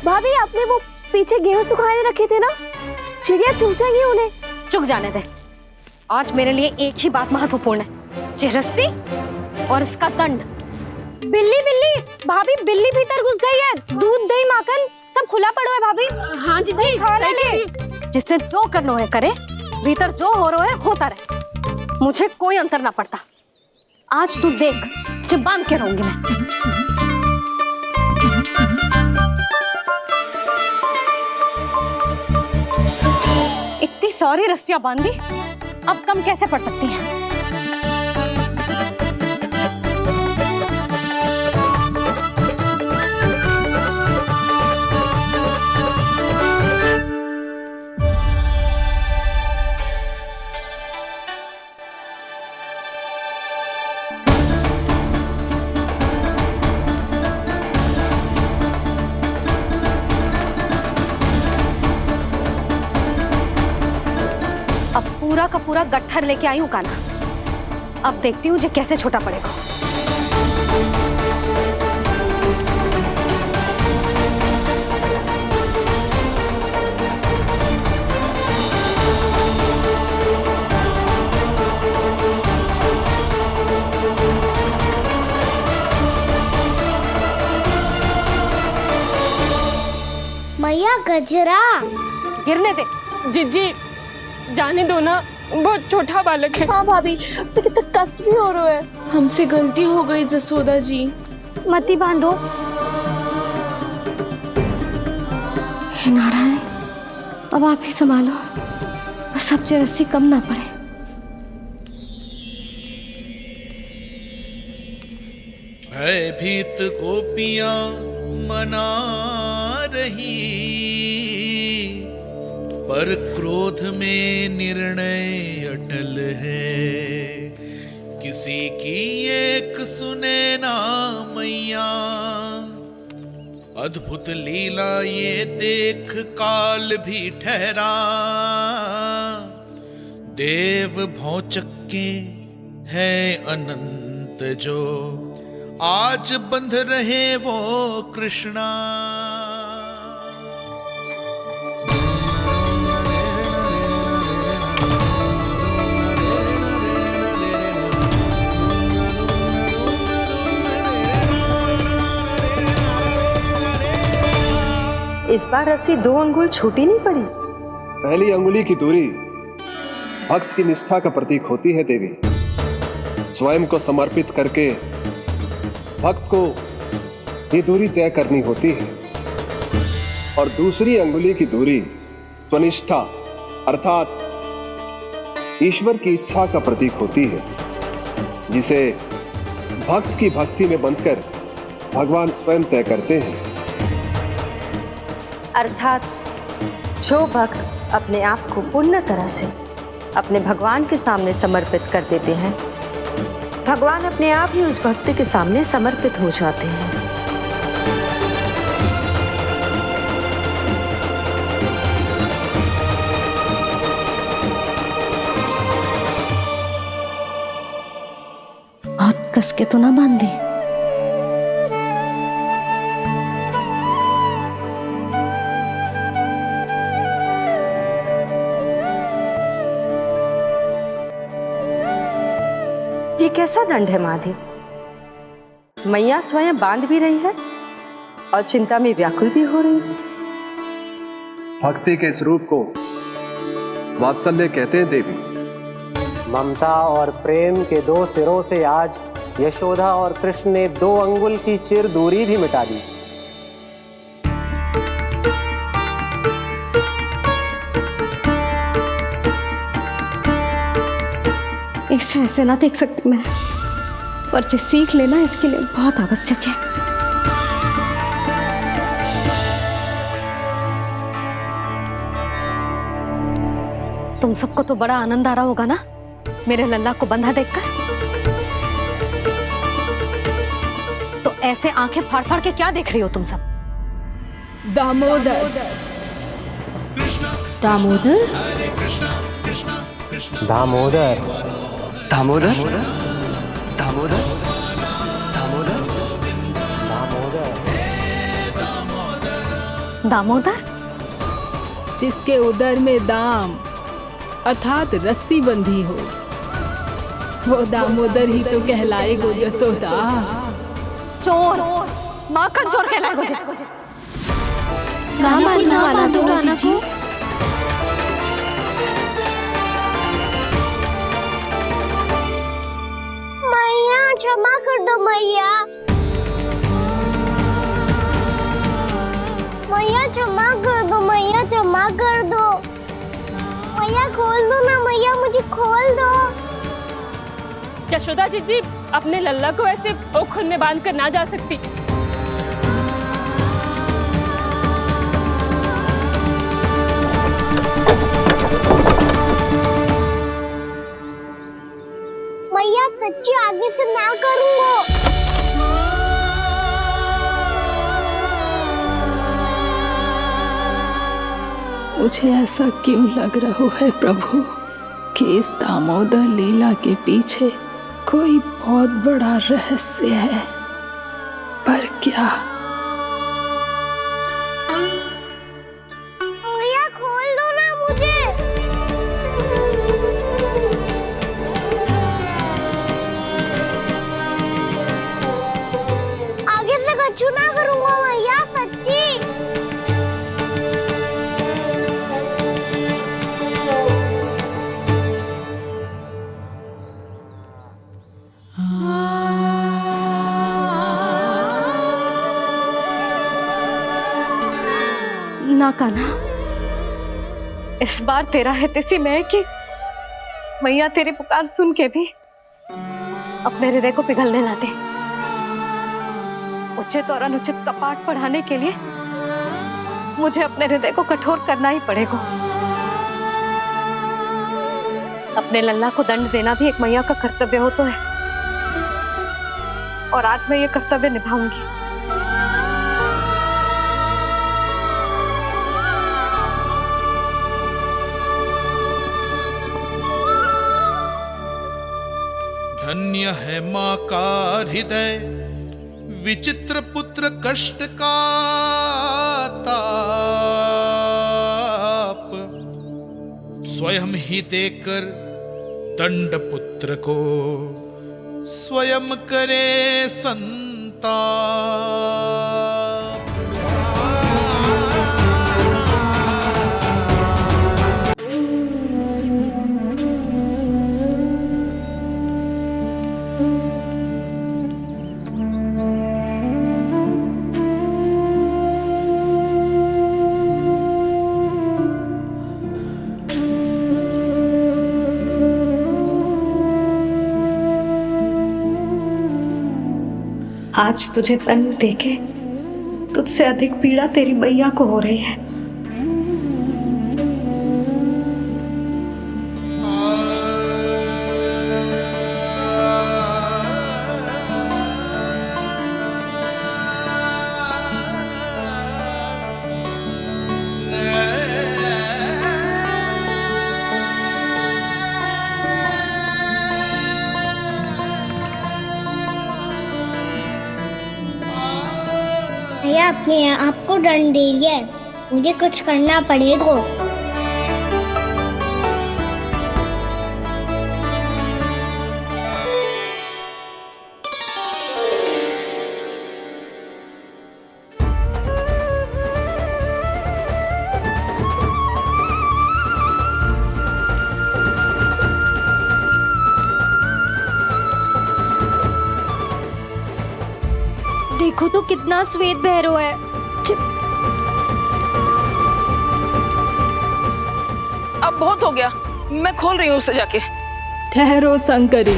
भाभी आपने वो पीछे गेहूं सुखाने रखे थे ना, चिड़िया चुग जाएंगी उन्हें। चुग जाने दे, आज मेरे लिए एक ही बात महत्वपूर्ण है, ये रस्सी और इसका दंड। बिल्ली भाभी, बिल्ली भीतर घुस गई है, दूध दही माखन सब खुला पड़ा है भाभी। हाँ जीजी सही ले। जिससे जो करना है करे, भीतर जो हो रहा है होता रहे, मुझे कोई अंतर ना पड़ता। आज तू देख, तुझे बांध के रहूंगी मैं। इतनी सारी रस्सियां बांधी, अब कम कैसे पड़ सकती हैं? का पूरा गट्ठर लेके आई हूँ कान्हा। अब देखती हूँ जे कैसे छोटा पड़ेगा। मैया गजरा गिरने दे। जीजी जाने दो ना, बहुत छोटा बालक है। हाँ भाभी, उसे कितना कष्ट भी हो रहा है। हमसे गलती हो गई जसोदा जी। मती बांधो। हे नारायण, अब आप ही संभालो, बस अब जे रस्सी कम ना पड़े। भयभीत गोपियां मना रही, पर क्रोध में निर्णय अटल है। किसी की एक सुने ना मैया, अद्भुत लीला ये देख काल भी ठहरा। देव भौचक्के है अनंत जो, आज बंध रहे वो कृष्णा। इस बार रस्सी 2 अंगुल छोटी नहीं पड़ी। पहली अंगुली की दूरी भक्त की निष्ठा का प्रतीक होती है देवी। स्वयं को समर्पित करके भक्त को ये दूरी तय करनी होती है। और दूसरी अंगुली की दूरी स्वनिष्ठा अर्थात ईश्वर की इच्छा का प्रतीक होती है, जिसे भक्त की भक्ति में बंधकर भगवान स्वयं तय करते हैं। अर्थात जो भक्त अपने आप को पूर्ण तरह से अपने भगवान के सामने समर्पित कर देते हैं, भगवान अपने आप ही उस भक्त के सामने समर्पित हो जाते हैं। बहुत कस के तो ना बांधे। ये कैसा दंड है माधे? मैया स्वयं बांध भी रही है और चिंता में व्याकुल भी हो रही है। भक्ति के स्वरूप को वात्सल्य कहते हैं देवी। ममता और प्रेम के 2 सिरों से आज यशोदा और कृष्ण ने 2 अंगुल की चिर दूरी भी मिटा दी। इसे ऐसे ना देख सकती मैं, पर जो सीख लेना इसके लिए बहुत आवश्यक है। तुम सबको तो बड़ा आनंद आ रहा होगा ना मेरे लल्ला को बंधा देखकर। तो ऐसे आंखें फाड़ फाड़ के क्या देख रही हो तुम सब? दामोदर दामोदर दामोदर दामोदर दामोदर दामोदर, जिसके उदर में दाम अर्थात रस्सी बंधी हो, वो दामोदर ही तो कहलाएगो जसोदा। चोर, माखन चोर कहलाएगो जे। कहाँ बांधना वाला तो जीजी? मैया क्षमा कर दो मैया। मैया क्षमा कर दो, मैया क्षमा कर दो। मैया खोल दो ना मैया, मुझे खोल दो। यशोदा जीजी अपने लल्ला को ऐसे ओखुन में बांध कर ना जा सकती। मैया सच्ची आगे से ना करूंगा। मुझे ऐसा क्यों लग रहा है प्रभु कि इस दामोदर लीला के पीछे कोई बहुत बड़ा रहस्य है, पर क्या? भैया खोल दो ना मुझे। आगे से कछु ना करूंगा भैया, सच्ची। ना कान्हा, इस बार तेरा हितैषी मैं कि मैया तेरी पुकार सुन के भी अपने हृदय को पिघलने ना दे। उचित और अनुचित कपाट पढ़ाने के लिए मुझे अपने हृदय को कठोर करना ही पड़ेगा। अपने लल्ला को दंड देना भी एक मैया का कर्तव्य हो तो है, और आज मैं ये कर्तव्य निभाऊंगी। धन्य है माँ का हृदय, विचित्र पुत्र कष्ट का ताप, स्वयं ही देकर दंड पुत्र को स्वयं करे संताप। आज तुझे दंड देके तुझसे अधिक पीड़ा तेरी मैया को हो रही है। भैया अपने आपको दंड दे दिया है, मुझे कुछ करना पड़ेगा। देखो तो कितना श्वेत भैरव है। अब बहुत हो गया, मैं खोल रही हूँ उसे जाके। ठहरो शंकरी,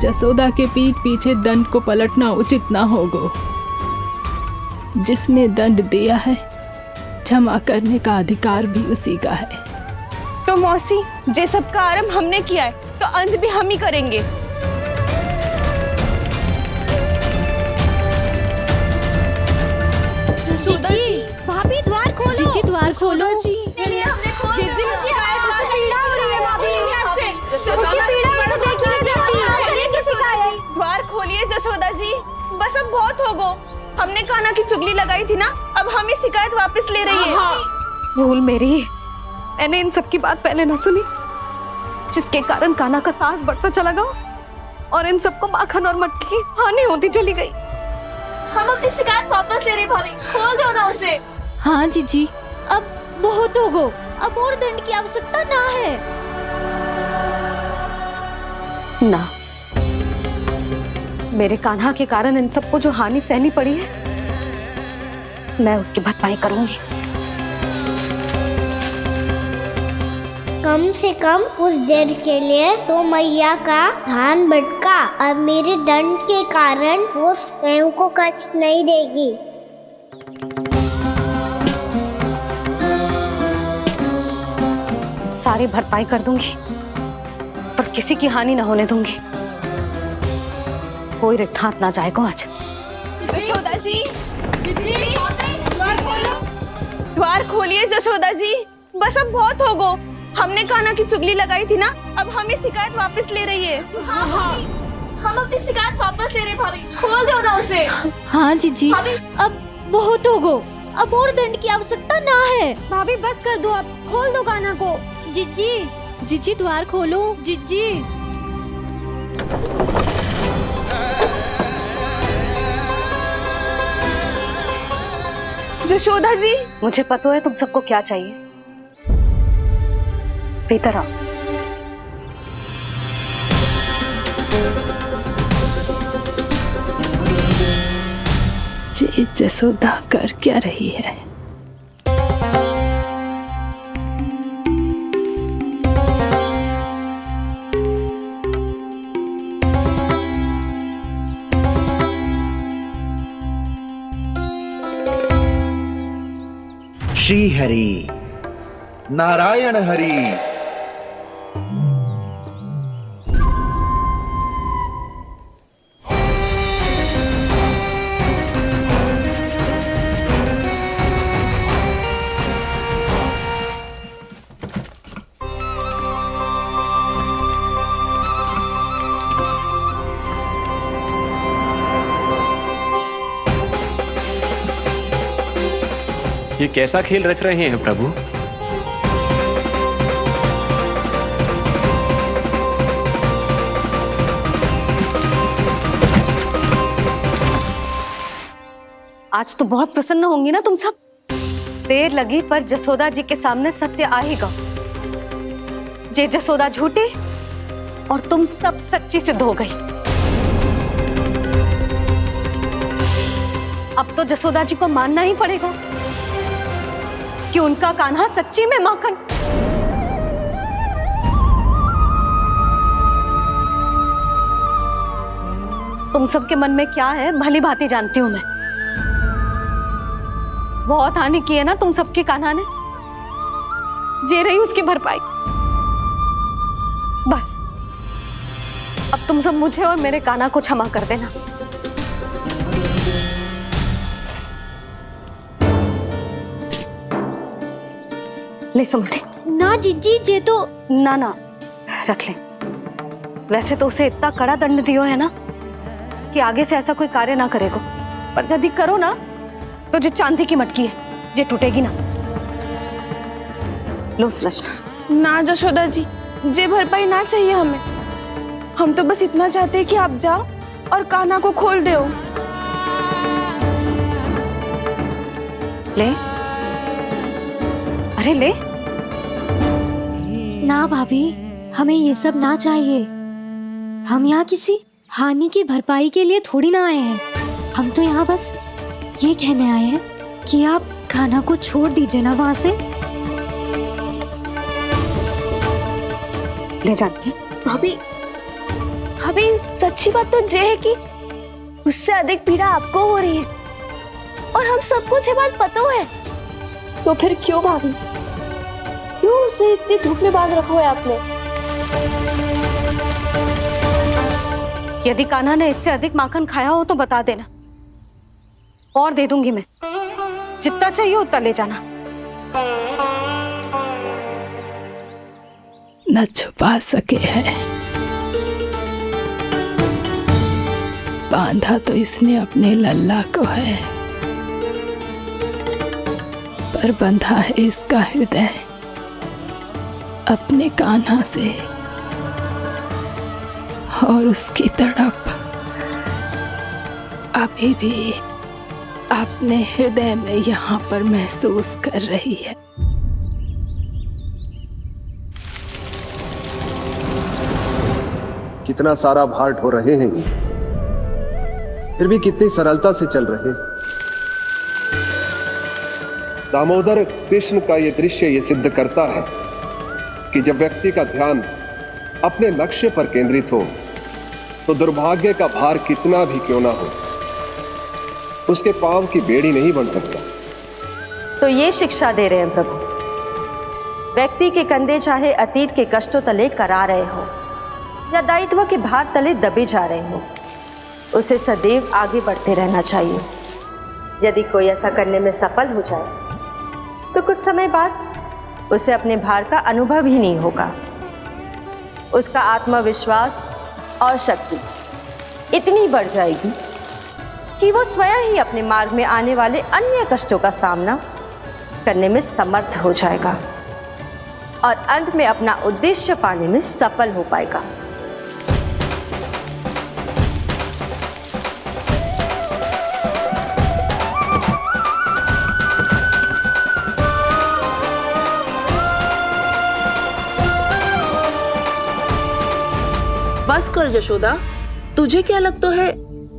जसोदा के पीठ पीछे दंड को पलटना उचित ना होगा। जिसने दंड दिया है, क्षमा करने का अधिकार भी उसी का है। तो मौसी, जे सब का आरंभ हमने किया है तो अंत भी हम ही करेंगे। जसोदा जी, भाभी द्वार खोलो। जीजी द्वार खोलो। जी द्वार खोलिए जसोदा जी, बस अब बहुत हो गो। हमने कान्हा की चुगली लगाई थी ना, अब हम ही शिकायत वापस ले रही है। भूल मेरी, मैंने इन सब की बात पहले ना सुनी, जिसके कारण कान्हा का साहस बढ़ता चला गया और इन सबको माखन और मटकी की हानि होती चली गई। हम अपनी शिकायत वापस ले रहे भाभी, खोल दो ना उसे। हाँ जीजी, अब बहुत हो गो, अब और दंड की आवश्यकता ना है। ना, मेरे कान्हा के कारण इन सबको जो हानि सहनी पड़ी है, मैं उसकी भरपाई करूंगी। कम से कम कुछ देर के लिए तो मैया का ध्यान भटका, और मेरे दंड के कारण वो स्वयं को कष्ट नहीं देगी। सारी भरपाई कर दूंगी, पर किसी की हानि ना होने दूंगी। कोई रिक्त हाथ ना जाएगा आज। जशोदा जी, द्वार खोलिए जशोदा जी, बस अब बहुत हो गो। हमने कान्हा की चुगली लगाई थी ना, अब हम ये शिकायत वापस ले रही है। हम अपनी शिकायत वापस ले रहे भाभी, खोल दो ना उसे। हाँ जीजी, अब बहुत हो गो, अब और दंड की आवश्यकता ना है। भाभी बस कर दो, अब खोल दो कान्हा को। जीजी, जीजी द्वार खोलो। जीजी, यशोदा जी, मुझे पता है तुम सबको क्या चाहिए। भीतर आओ। जी जसोदा कर क्या रही है? श्री हरि नारायण हरि। ये कैसा खेल रच रहे हैं प्रभु? आज तो बहुत प्रसन्न होंगी ना तुम सब। देर लगी पर जसोदा जी के सामने सत्य आएगा। जे जसोदा झूठी और तुम सब सच्ची सिद्ध हो गई। अब तो जसोदा जी को मानना ही पड़ेगा कि उनका कान्हा सच्ची में माखन। तुम सबके मन में क्या है भली भांति जानती हूं मैं। बहुत हानि की है ना तुम सबके कान्हा ने, जे रही उसकी भरपाई। बस अब तुम सब मुझे और मेरे कान्हा को क्षमा कर देना। ले सुमति। ना जीजी, जे तो ना ना रख ले। वैसे तो उसे इतना कड़ा दंड दियो है ना कि आगे से ऐसा कोई कार्य ना करेगा, पर यदि करो ना तो जो चांदी की मटकी है जे टूटेगी ना। लो सुलक्षणा। ना जशोदा जी, जे भरपाई ना चाहिए हमें। हम तो बस इतना चाहते हैं कि आप जाओ और कान्हा को खोल दो। ले, अरे ले। ना भाभी, हमें ये सब ना चाहिए। हम यहाँ किसी हानि की भरपाई के लिए थोड़ी ना आए हैं। हम तो यहाँ बस ये कहने आए हैं कि आप कान्हा को छोड़ दीजिए ना वहां से। ले जाते। भाभी, भाभी सच्ची बात तो ये है कि उससे अधिक पीड़ा आपको हो रही है और हम सबको ये बात पता है। तो फिर क्यों भाभी, क्यों उसे इतनी धूप में बांध रखा है आपने? यदि कान्हा ने इससे अधिक माखन खाया हो तो बता देना, और दे दूंगी मैं। जितना चाहिए उतना ले जाना। न छुपा सके है, बांधा तो इसने अपने लल्ला को है, पर बंधा है इसका हृदय अपने कान्हा से। और उसकी तड़प अभी भी अपने हृदय में यहाँ पर महसूस कर रही है। कितना सारा भार ढो रहे हैं, फिर भी कितनी सरलता से चल रहे हैं। दामोदर कृष्ण का ये दृश्य ये सिद्ध करता है कि जब व्यक्ति का ध्यान अपने लक्ष्य पर केंद्रित हो तो दुर्भाग्य का भार कितना भी क्यों ना हो, उसके पांव की बेड़ी नहीं बन सकता। तो ये शिक्षा दे रहे हैं प्रभु। व्यक्ति के कंधे चाहे अतीत के कष्टों तले करा रहे हो या दायित्व के भार तले दबे जा रहे हो, उसे सदैव आगे बढ़ते रहना चाहिए। यदि कोई ऐसा करने में सफल हो जाए तो कुछ समय बाद उसे अपने भार का अनुभव ही नहीं होगा। उसका आत्मविश्वास और शक्ति इतनी बढ़ जाएगी कि वो स्वयं ही अपने मार्ग में आने वाले अन्य कष्टों का सामना करने में समर्थ हो जाएगा और अंत में अपना उद्देश्य पाने में सफल हो पाएगा। बस कर यशोदा, तुझे क्या लगता है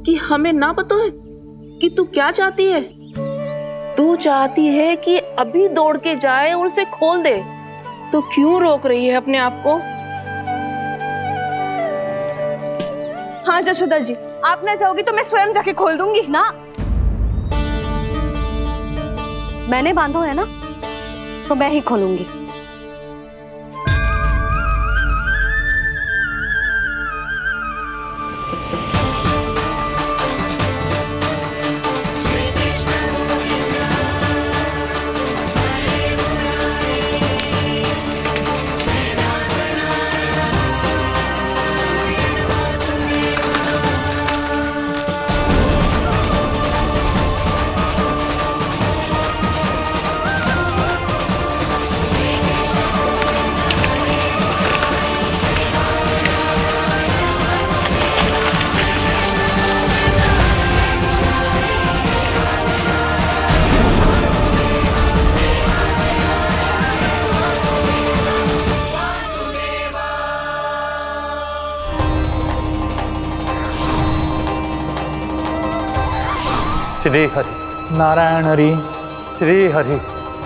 कि हमें ना पता है कि तू क्या चाहती है? तू चाहती है कि अभी दौड़ के जाए और उसे खोल दे, तो क्यों रोक रही है अपने आप को? हाँ यशोदा जी, आप ना जाओगी तो मैं स्वयं जाके खोल दूंगी। ना, मैंने बांधो है ना, तो मैं ही खोलूंगी। श्री हरि नारायण हरि, श्री हरि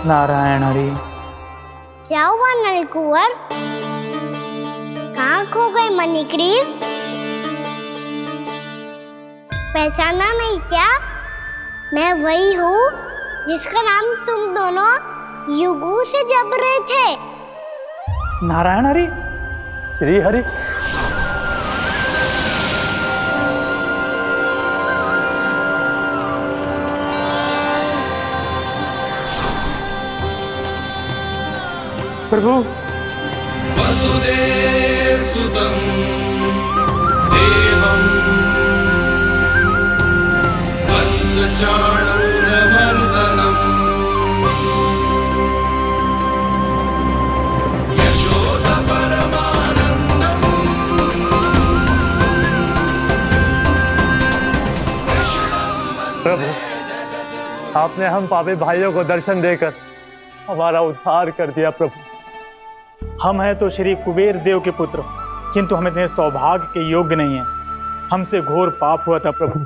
नारायण हरि। क्या हुआ नलकुंवर? कहाँ खो गए मणिग्रीव? पहचाना नहीं क्या? मैं वही हूँ जिसका नाम तुम दोनों युगों से जप रहे थे। नारायण हरि, श्री हरि। प्रभु, वसुदेव सुतं देवं कंसचाणूरमर्दनम् यशोदा परमानन्दम् प्रभु, आपने हम पापी भाइयों को दर्शन देकर हमारा उद्धार कर दिया। प्रभु, हम हैं तो श्री कुबेर देव के पुत्र, किंतु हम इतने सौभाग्य के योग्य नहीं हैं। हमसे घोर पाप हुआ था प्रभु।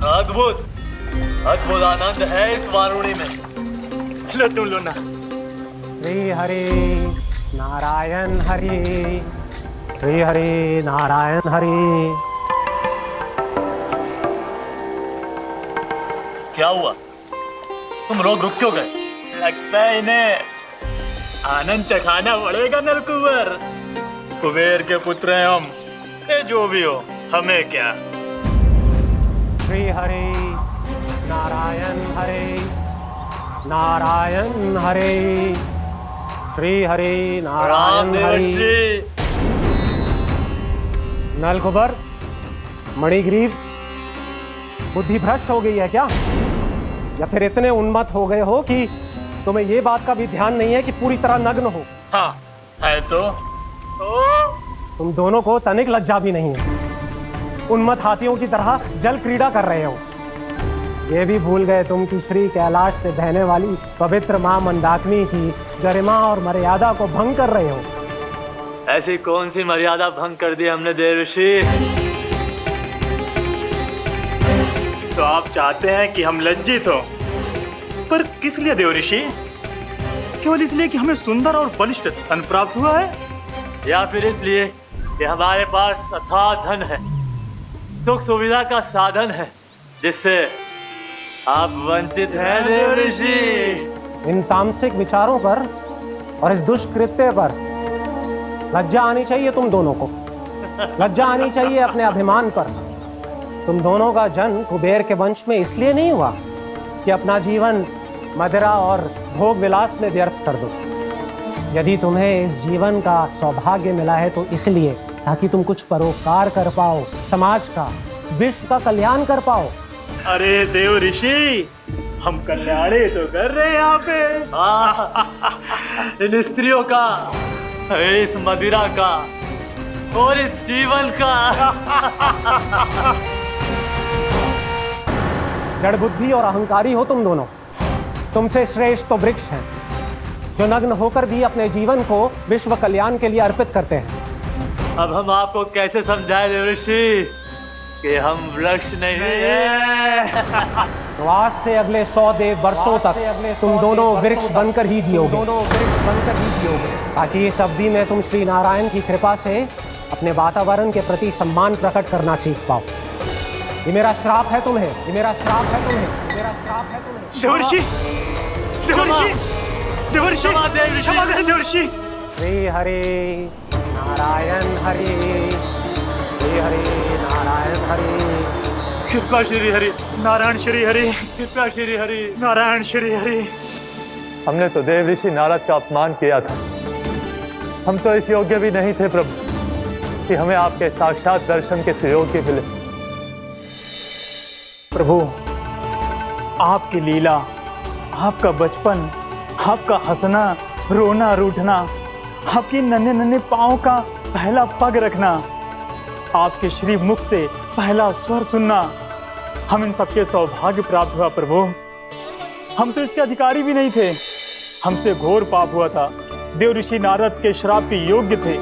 अद्भुत अद्भुत आनंद है इस वारुणी में। लो तुम लो ना। श्री हरि नारायण हरि, श्री हरि नारायण हरि। क्या हुआ? तुम लोग रुक क्यों गए? लगता है इन्हें आनंद चखाना पड़ेगा नलकुंवर। कुबेर के पुत्र हैं हम, ये जो भी हो हमें क्या। श्री हरि नारायण हरि, नारायण हरि, श्री हरि नारायण हरि। नलकुबर, मणिग्रीव, बुद्धि भ्रष्ट हो गई है क्या? या फिर इतने उन्मत्त हो गए हो कि तुम्हें ये बात का भी ध्यान नहीं है कि पूरी तरह नग्न हो? हाँ है तो। तुम दोनों को तनिक लज्जा भी नहीं है। उन्मत्त हाथियों की तरह जल क्रीड़ा कर रहे हो। ये भी भूल गए तुम कि श्री कैलाश से बहने वाली पवित्र मां मंदाकिनी की गरिमा और मर्यादा को भंग कर रहे हो। ऐसी कौन सी मर्यादा भंग कर दी हमने देवर्षि? तो आप चाहते हैं कि हम लज्जित हो, पर किस लिए देवर्षि? केवल इसलिए कि हमें सुंदर और बलिष्ठ धन प्राप्त हुआ है, या फिर इसलिए कि हमारे पास अथाह धन है, सुख सुविधा का साधन है, जिससे आप वंचित हैं देवर्षि? इन तामसिक विचारों पर और इस दुष्कृत्य पर लज्जा आनी चाहिए तुम दोनों को। लज्जा आनी चाहिए अपने अभिमान पर। तुम दोनों का जन्म कुबेर के वंश में इसलिए नहीं हुआ कि अपना जीवन मदिरा और भोग विलास में व्यर्थ कर दो। यदि तुम्हें इस जीवन का सौभाग्य मिला है तो इसलिए ताकि तुम कुछ परोपकार कर पाओ, समाज का, विश्व का कल्याण कर पाओ। अरे देव ऋषि, हम कल्याणी तो कर रहे हैं यहाँ पे। इन स्त्रियों का, इस मदिरा का और इस जीवन का। जड़ बुद्धि और अहंकारी हो तुम दोनों। तुमसे श्रेष्ठ तो वृक्ष हैं, जो नग्न होकर भी अपने जीवन को विश्व कल्याण के लिए अर्पित करते हैं। अब हम आपको कैसे समझाएं देव ऋषि कि हम वृक्ष नहीं हैं। तो आज से अगले 100 वर्षों तक तुम दोनों वृक्ष बनकर ही जियोगे, ताकि इस अवधि में तुम श्री नारायण की कृपा से अपने वातावरण के प्रति सम्मान प्रकट करना सीख पाओ। ये मेरा श्राप है तुम्हें, ये मेरा श्राप है तुम्हें, मेरा श्राप है तुम्हें। देवर्षि, देवर्षि, देवर्षि, देवर्षि। श्री हरि नारायण हरि, श्री हरि नारायण हरि। कृपा श्री हरि नारायण श्री हरि, कृपा श्री हरि नारायण श्री हरि। हमने तो देव ऋषि नारद का अपमान किया था। हम तो इस योग्य भी नहीं थे प्रभु कि हमें आपके साक्षात दर्शन के सुयोग्य मिले। प्रभु, आपकी लीला, आपका बचपन, आपका हंसना, रोना, रूठना, आपकी नन्हे नन्हे पाँव का पहला पग रखना, आपके श्री मुख से पहला स्वर सुनना, हम इन सबके सौभाग्य प्राप्त हुआ प्रभु। हम तो इसके अधिकारी भी नहीं थे। हमसे घोर पाप हुआ था, देव ऋषि नारद के श्राप के योग्य थे।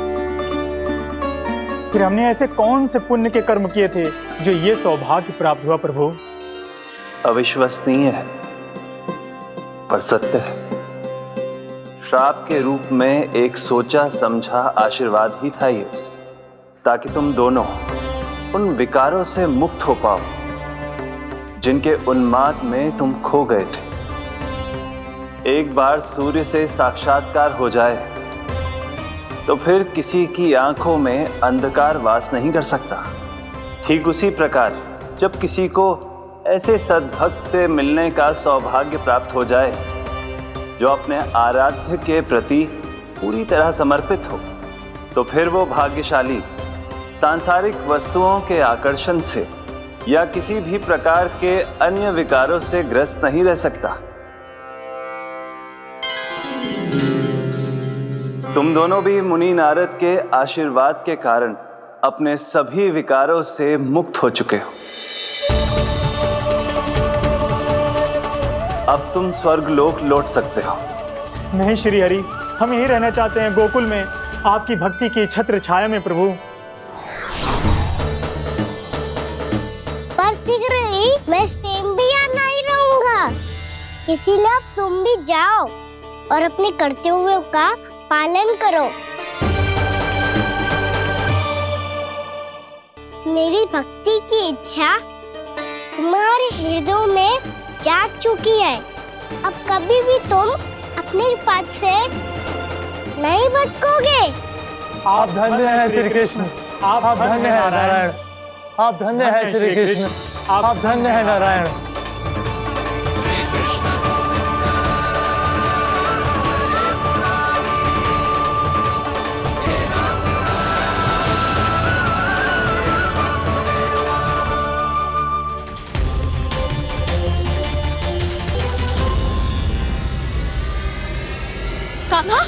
फिर हमने ऐसे कौन से पुण्य के कर्म किए थे जो ये सौभाग्य प्राप्त हुआ प्रभु? अविश्वसनीय है पर सत्य है। श्राप के रूप में एक सोचा समझा आशीर्वाद ही था ये, ताकि तुम दोनों उन विकारों से मुक्त हो पाओ जिनके उन्माद में तुम खो गए थे। एक बार सूर्य से साक्षात्कार हो जाए तो फिर किसी की आंखों में अंधकार वास नहीं कर सकता। ठीक उसी प्रकार जब किसी को ऐसे सद्भक्त से मिलने का सौभाग्य प्राप्त हो जाए जो अपने आराध्य के प्रति पूरी तरह समर्पित हो, तो फिर वो भाग्यशाली सांसारिक वस्तुओं के आकर्षण से या किसी भी प्रकार के अन्य विकारों से ग्रस्त नहीं रह सकता। तुम दोनों भी मुनि नारद के आशीर्वाद के कारण अपने सभी विकारों से मुक्त हो चुके हो। अब तुम स्वर्गलोक लौट सकते हो। नहीं श्री हरि, हम यहीं रहना चाहते हैं, गोकुल में, आपकी भक्ति की छत्र छाया में प्रभु। पर शीघ्र ही मैं सेम्बिया नहीं रहूंगा, इसीलिए अब तुम भी जाओ और अपने कर्तव्यों का पालन करो। मेरी भक्ति की इच्छा तुम्हारे हृदयों में जाग चुकी है। अब कभी भी तुम अपने पद से नहीं भटकोगे। आप धन्य हैं श्री कृष्ण, आप धन्य हैं नारायण, आप धन्य हैं श्री कृष्ण, आप धन्य हैं नारायण। कान्हा,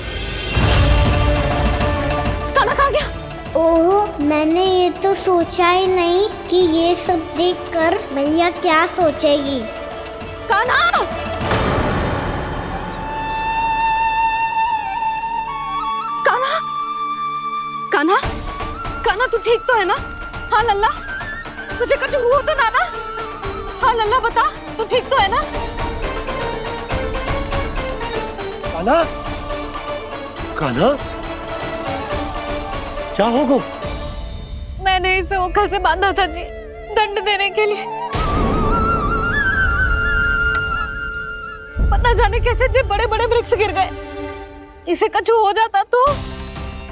कान्हा कहाँ गया? ओह, मैंने ये तो सोचा ही नहीं कि ये सब देखकर मैया क्या सोचेगी। कान्हा! कान्हा! कान्हा! कान्हा तू ठीक तो है ना? हाँ लल्ला, तुझे कुछ हुआ तो ना ना? हाँ लल्ला बता, तू ठीक तो है ना? कान्हा, कान्हा, क्या होगा? मैंने इसे ओखल से बांधा था जी, दंड देने के लिए। पता जाने कैसे जे बड़े बड़े वृक्ष गिर गए। इसे कुछ हो जाता तो?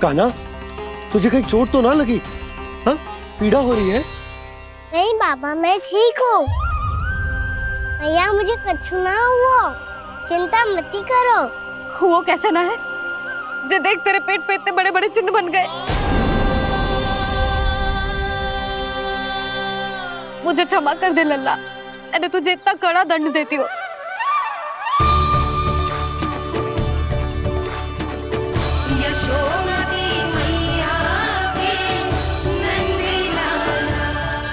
कान्हा, तुझे कहीं चोट तो ना लगी? हाँ, पीड़ा हो रही है? नहीं बाबा, मैं ठीक हूँ। भैया मुझे कुछ ना हुआ। चिंता मत करो। वो कैसे ना है? जे देख तेरे पेट पे इतने बड़े बड़े चिन्ह बन गए। मुझे क्षमा कर दे लल्ला, मैंने तुझे इतना कड़ा दंड देती हूँ।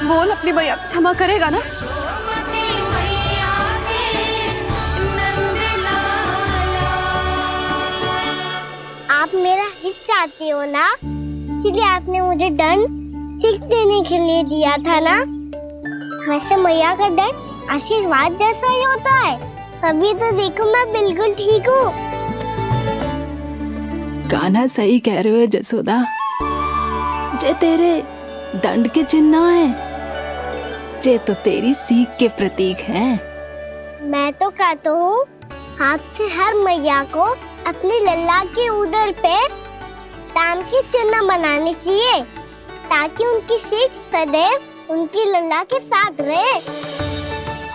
बोल अपनी मैया क्षमा करेगा ना? आप मेरा हित चाहते हो ना, इसलिए आपने मुझे दंड सीख देने के लिए दिया था ना। वैसे मैया का दंड आशीर्वाद जैसा ही होता है, तभी तो देखो मैं बिल्कुल ठीक हूँ। कान्हा सही कह रहे हो जसोदा, जे तेरे दंड के चिन्ह है, जे तो तेरी सीख के प्रतीक हैं। मैं तो कहता हूँ हाथ से हर मैया को अपने लल्ला के उदर पे ताम के चिन्ह बनाने चाहिए, ताकि उनकी सीख सदैव उनकी लल्ला के साथ रहे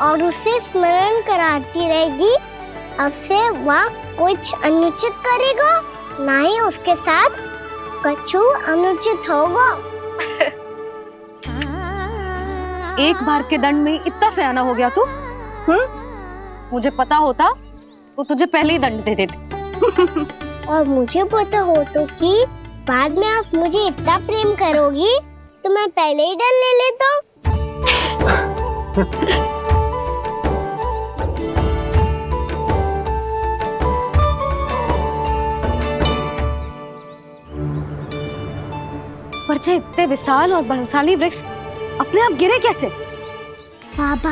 और उसे स्मरण कराती रहेगी। अब से वह कुछ अनुचित करेगा, ना ही उसके साथ कछु अनुचित होगा। एक बार के दंड में इतना सयाना हो गया तू? मुझे पता होता तो तुझे पहले ही दंड दे देती। और मुझे पता हो तो कि बाद में आप मुझे इतना प्रेम करोगी तो मैं पहले ही दंड ले लेता। पर जे इतने विशाल और बलशाली वृक्ष अपने आप गिरे कैसे? बाबा,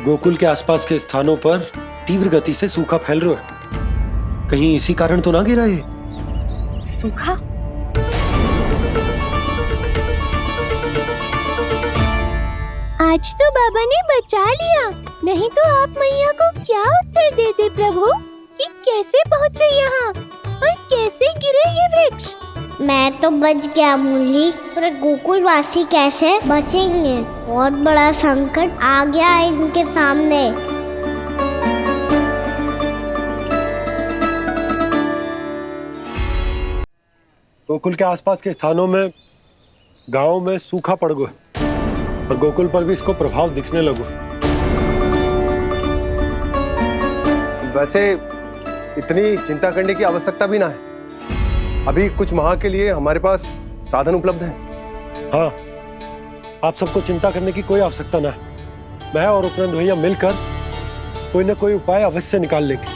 गोकुल के आसपास के स्थानों पर तीव्र गति से सूखा फैल रहा है। कहीं इसी कारण तो ना गिरा ये? सूखा? आज तो बाबा ने बचा लिया, नहीं तो आप मैया को क्या उत्तर देते प्रभु कि कैसे पहुँचे यहाँ और कैसे गिरे ये वृक्ष। मैं तो बच गया मुरली, पर गोकुलवासी कैसे बचेंगे? बहुत बड़ा संकट आ गया है इनके सामने। गोकुल के आसपास के स्थानों में, गांवों में सूखा पड़ गया और गोकुल पर भी इसको प्रभाव दिखने लगा। वैसे इतनी चिंता करने की आवश्यकता भी ना है। अभी कुछ माह के लिए हमारे पास साधन उपलब्ध हैं। हाँ, आप सबको चिंता करने की कोई आवश्यकता ना है। मैं और उपनंद भैया मिलकर कोई न कोई उपाय अवश्य निकाल लेंगे।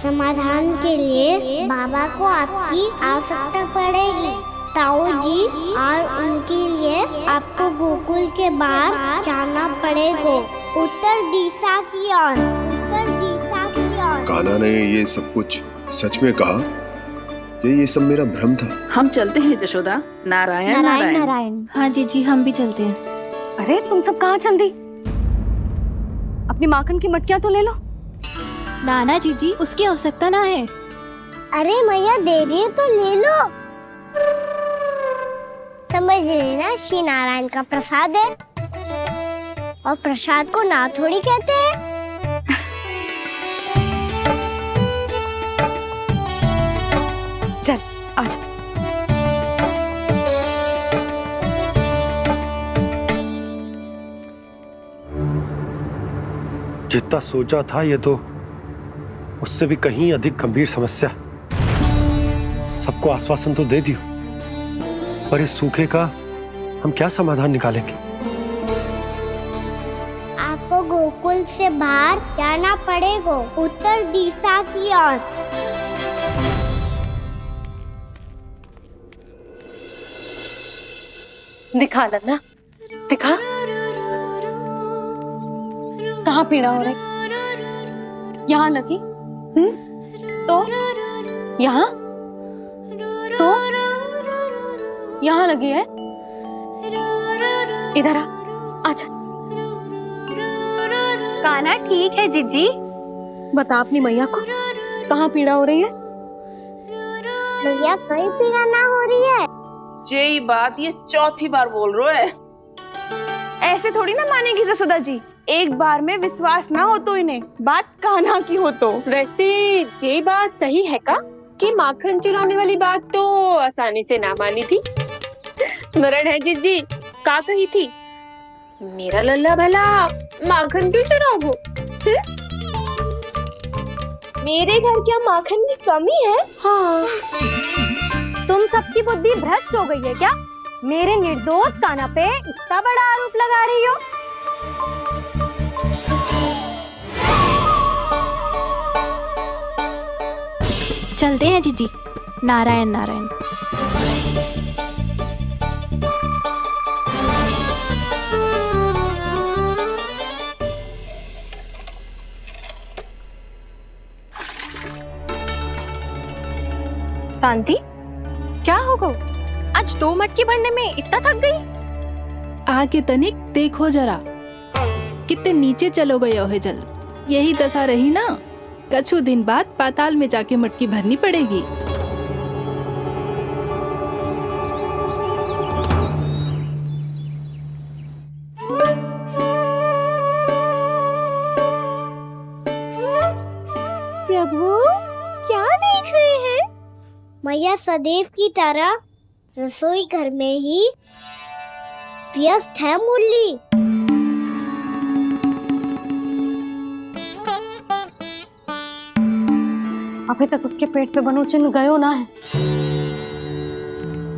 समाधान के लिए बाबा को आपकी आवश्यकता पड़ेगी। ताऊ जी और उनके लिए आपको गोकुल के बाहर जाना पड़ेगा, उत्तर दिशा की ओर। उत्तर दिशा की ओर। कान्हा ने ये सब कुछ सच में कहा? ये सब मेरा भ्रम था? हम चलते हैं जशोदा। नारायण नारायण नारायण। हाँ जी, हम भी चलते हैं। अरे तुम सब कहाँ चल दी? अपनी माखन की मटकियाँ तो ले लो। नाना जी, उसकी आवश्यकता ना है। अरे मैया दे रही है तो ले लो। समझ लेना, श्री नारायण का प्रसाद है और प्रसाद को ना थोड़ी कहते हैं। चल आज। जितना सोचा था ये तो उससे भी कहीं अधिक गंभीर समस्या। सबको आश्वासन तो दे दियो, पर इस सूखे का हम क्या समाधान निकालेंगे? आपको गोकुल से बाहर जाना पड़ेगा, उत्तर दिशा की ओर। दिखा लल्ला, दिखा। कहाँ पीड़ा हो रही? यहाँ लगी? तो यहाँ? तो यहाँ लगी है? इधर आ, आजा। कान्हा ठीक है जीजी। बता अपनी मैया को कहाँ पीड़ा हो रही है? मैया कहीं पीड़ा ना हो रही है, यही बात ये चौथी बार बोल रहे है। ऐसे थोड़ी ना मानेगी जसोदा जी, एक बार में विश्वास ना हो तो इन्हें बात कान्हा की हो तो। वैसे ये बात सही है का कि माखन चुराने वाली बात तो आसानी से ना मानी थी। स्मरण है जीजी का कही थी, मेरा लल्ला भला माखन क्यों चुराओगे? मेरे घर क्या माखन की कमी है? हाँ। तुम सबकी बुद्धि भ्रष्ट हो गई है क्या? मेरे निर्दोष कान्हा पे इतना बड़ा आरोप लगा रही हो? चलते हैं जीजी। नारायण नारायण। शांति, क्या हो गो? आज 2 मटकी भरने में इतना थक गई? आके तनिक देखो जरा, कितने नीचे चलो गए हो जल। यही दशा रही ना, कछु दिन बाद पाताल में जाके मटकी भरनी पड़ेगी। प्रभु क्या देख रहे हैं? मैया सदैव की तरह रसोई घर में ही व्यस्त है मुरली। अभी तक उसके पेट पे बनो चिन्ह गयो ना है।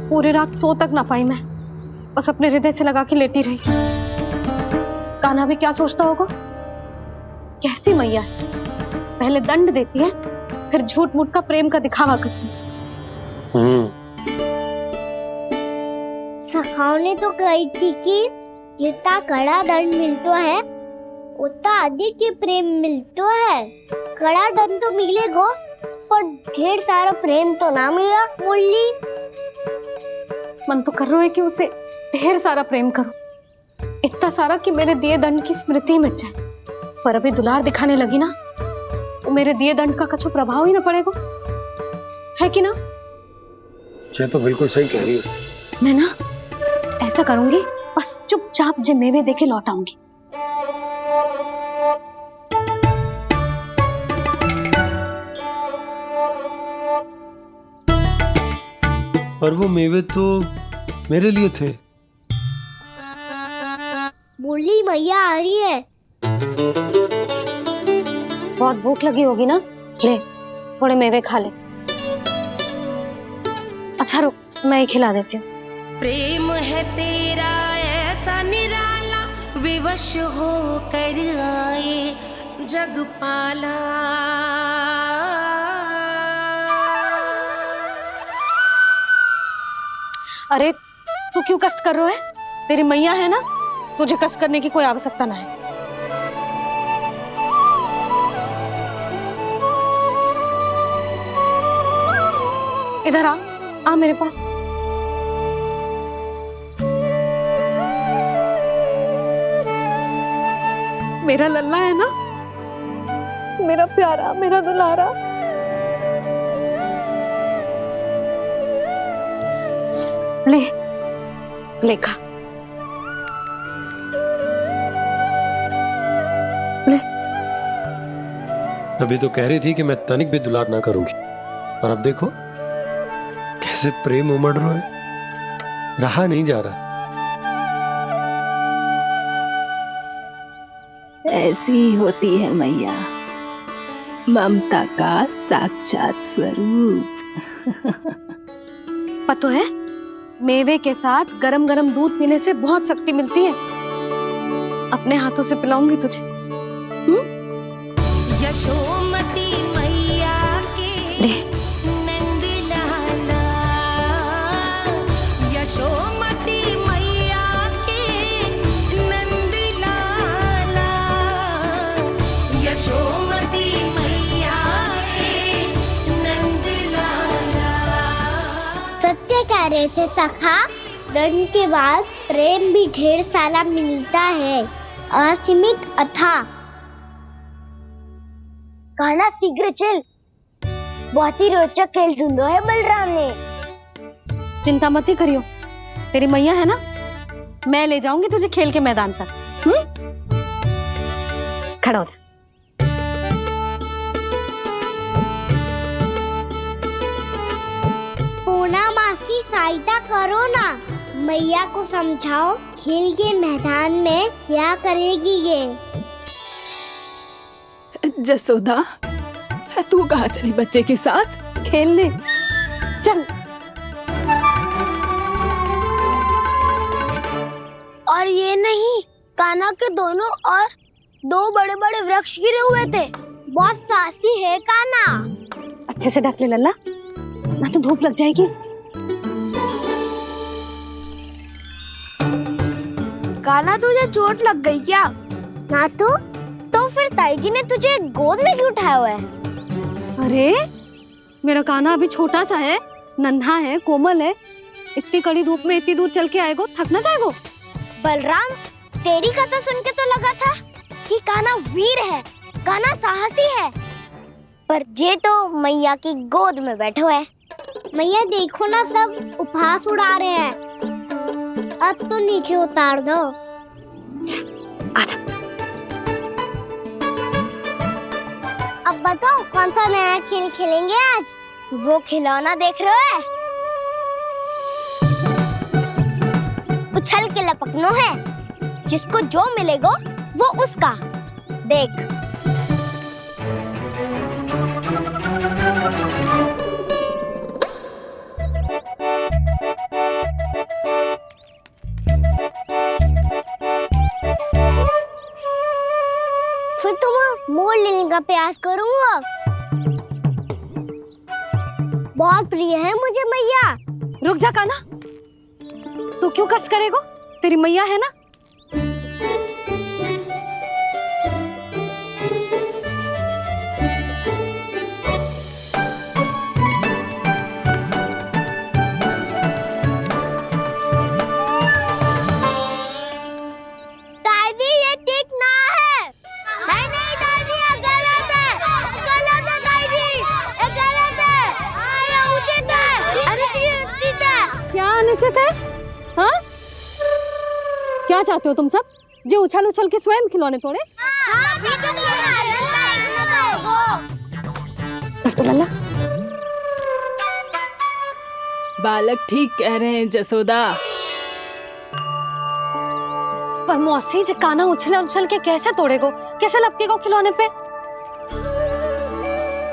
पूरी रात सो तक ना पाई मैं, बस अपने हृदय से लगा के लेटी रही। कान्हा भी क्या सोचता होगा, कैसी मैया है, पहले दंड देती है फिर झूठ मूठ का प्रेम का दिखावा करती है। सखाओ ने तो कही थी कि जितना कड़ा दंड मिलता है उतना अधिक ही प्रेम मिलता है। कड़ा दंड तो मिलेगा पर ढेर सारा प्रेम तो ना मिला मुरली। मन तो कर रहा है कि उसे ढेर सारा प्रेम करूं, इतना सारा कि मेरे दिए दंड की स्मृति मिट जाए। पर अभी दुलार दिखाने लगी ना, तो मेरे दिए दंड का कछु प्रभाव ही ना पड़ेगा, है कि ना? ये तो बिल्कुल सही कह रही हो। मैं ना ऐसा करूंगी, बस चुपचाप जे मेवे देके लौट आऊंगी। पर वो मेवे तो मेरे लिए थे। मुरली मैया आ रही है। बहुत भूख लगी होगी ना, ले थोड़े मेवे खा ले। अच्छा रुक, मैं ही खिला देती हूँ। प्रेम है तेरा ऐसा निराला, विवश हो कर आए जग पाला। अरे तू क्यों कष्ट कर रहा है? तेरी मैया है ना, तुझे कष्ट करने की कोई आवश्यकता ना है। इधर आ मेरे पास। मेरा लल्ला है ना, मेरा प्यारा, मेरा दुलारा। ले लेखा ले। अभी तो कह रही थी कि मैं तनिक भी दुलार ना करूंगी, और अब देखो कैसे प्रेम उमड़ रहा है, रहा नहीं जा रहा। ऐसी ही होती है मैया, ममता का साक्षात स्वरूप। पता है, मेवे के साथ गरम गरम दूध पीने से बहुत शक्ति मिलती है। अपने हाथों से पिलाऊंगी तुझे। यशोमती मैया के नंद लाला, यशोमती मैया के नंद लाला, यशोमती मैया के नंद लाला। सत्य कह रहे थे सखा, दंड के बाद प्रेम भी ढेर सारा मिलता है, असीमित अथाह। कान्हा शीघ्र चल, बहुत ही रोचक खेल ढूंढो है बलराम ने। चिंता मत ही करियो, तेरी मैया है ना, मैं ले जाऊंगी तुझे खेल के मैदान पर। खड़ा हो जा। पूना मासी सहायता करो ना, मैया को समझाओ खेल के मैदान में क्या करेगी ये। जसोदा, तू कहाँ चली बच्चे के साथ खेलने? चल। और ये नहीं, कान्हा के दोनों और दो बड़े बड़े वृक्ष गिरे हुए थे। बहुत साहसी है कान्हा। अच्छे से ढक ले लल्ला, ना तो धूप लग जाएगी। कान्हा तुझे चोट लग गई क्या? ना तो फिर ताई जी ने तुझे गोद में क्यों उठाया हुआ है? अरे मेरा कान्हा अभी छोटा सा है, नन्हा है, कोमल है। इतनी कड़ी धूप में इतनी दूर चल के आएगो, थक ना जाएगो। बलराम, तेरी कथा सुन के तो लगा था कि कान्हा वीर है, कान्हा साहसी है, पर ये तो मैया की गोद में बैठे हुए। मैया देखो ना, सब उपहास उड़ा रहे हैं। अब तो नीचे उतार दो। आजा। अब बताओ कौन सा नया खेल खेलेंगे आज? वो खिलौना देख रहे हो? उछल के लपकनो है, जिसको जो मिलेगा वो उसका। देख। फिर तुम मोड़ लेने का प्रयास करूंगा। बहुत प्रिय है मुझे मैया। रुक जा कान्हा, तू क्यों कष्ट करेगो? तेरी मैया है ना। दादी ये ठीक ना है। नहीं नहीं दादी, ये गलत है। गलत है दादी, ये गलत है। ये उचित है, अनुचित है। क्या अनुचित है? हाँ? क्या चाहते हो तुम सब? जो उछल उछल के स्वयं खिलौने तोड़े? तो लल्ला, बालक ठीक कह रहे हैं जसोदा। पर मौसी, जो कान्हा उछल उछल के कैसे तोड़ेगो, कैसे लपकेगो खिलौने पे?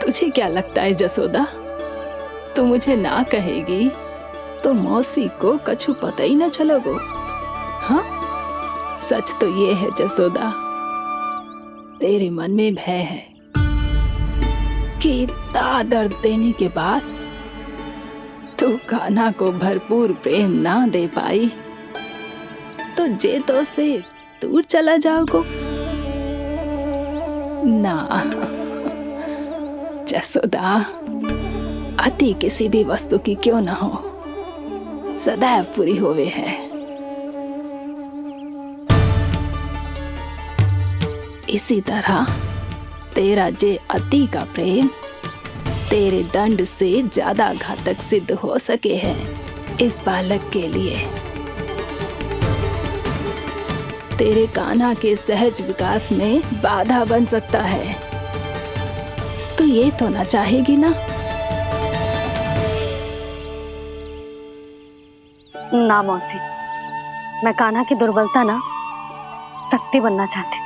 तुझे क्या लगता है जसोदा, तू मुझे ना कहेगी तो मौसी को कछु पता ही न चलोगो। हाँ, सच तो ये है जसोदा, तेरे मन में भय है कि इतना दर्द देने के बाद तू कान्हा को भरपूर प्रेम ना दे पाई तो जेतो से दूर चला जाओगो ना। जसोदा, अति किसी भी वस्तु की क्यों ना हो, सदैव पूरी होवे है। इसी तरह तेरा जे अति का प्रेम तेरे दंड से ज्यादा घातक सिद्ध हो सके है इस बालक के लिए। तेरे कान्हा के सहज विकास में बाधा बन सकता है, तो ये तो ना चाहेगी ना? ना मौसी, मैं कान्हा की दुर्बलता ना शक्ति बनना चाहती हूँ।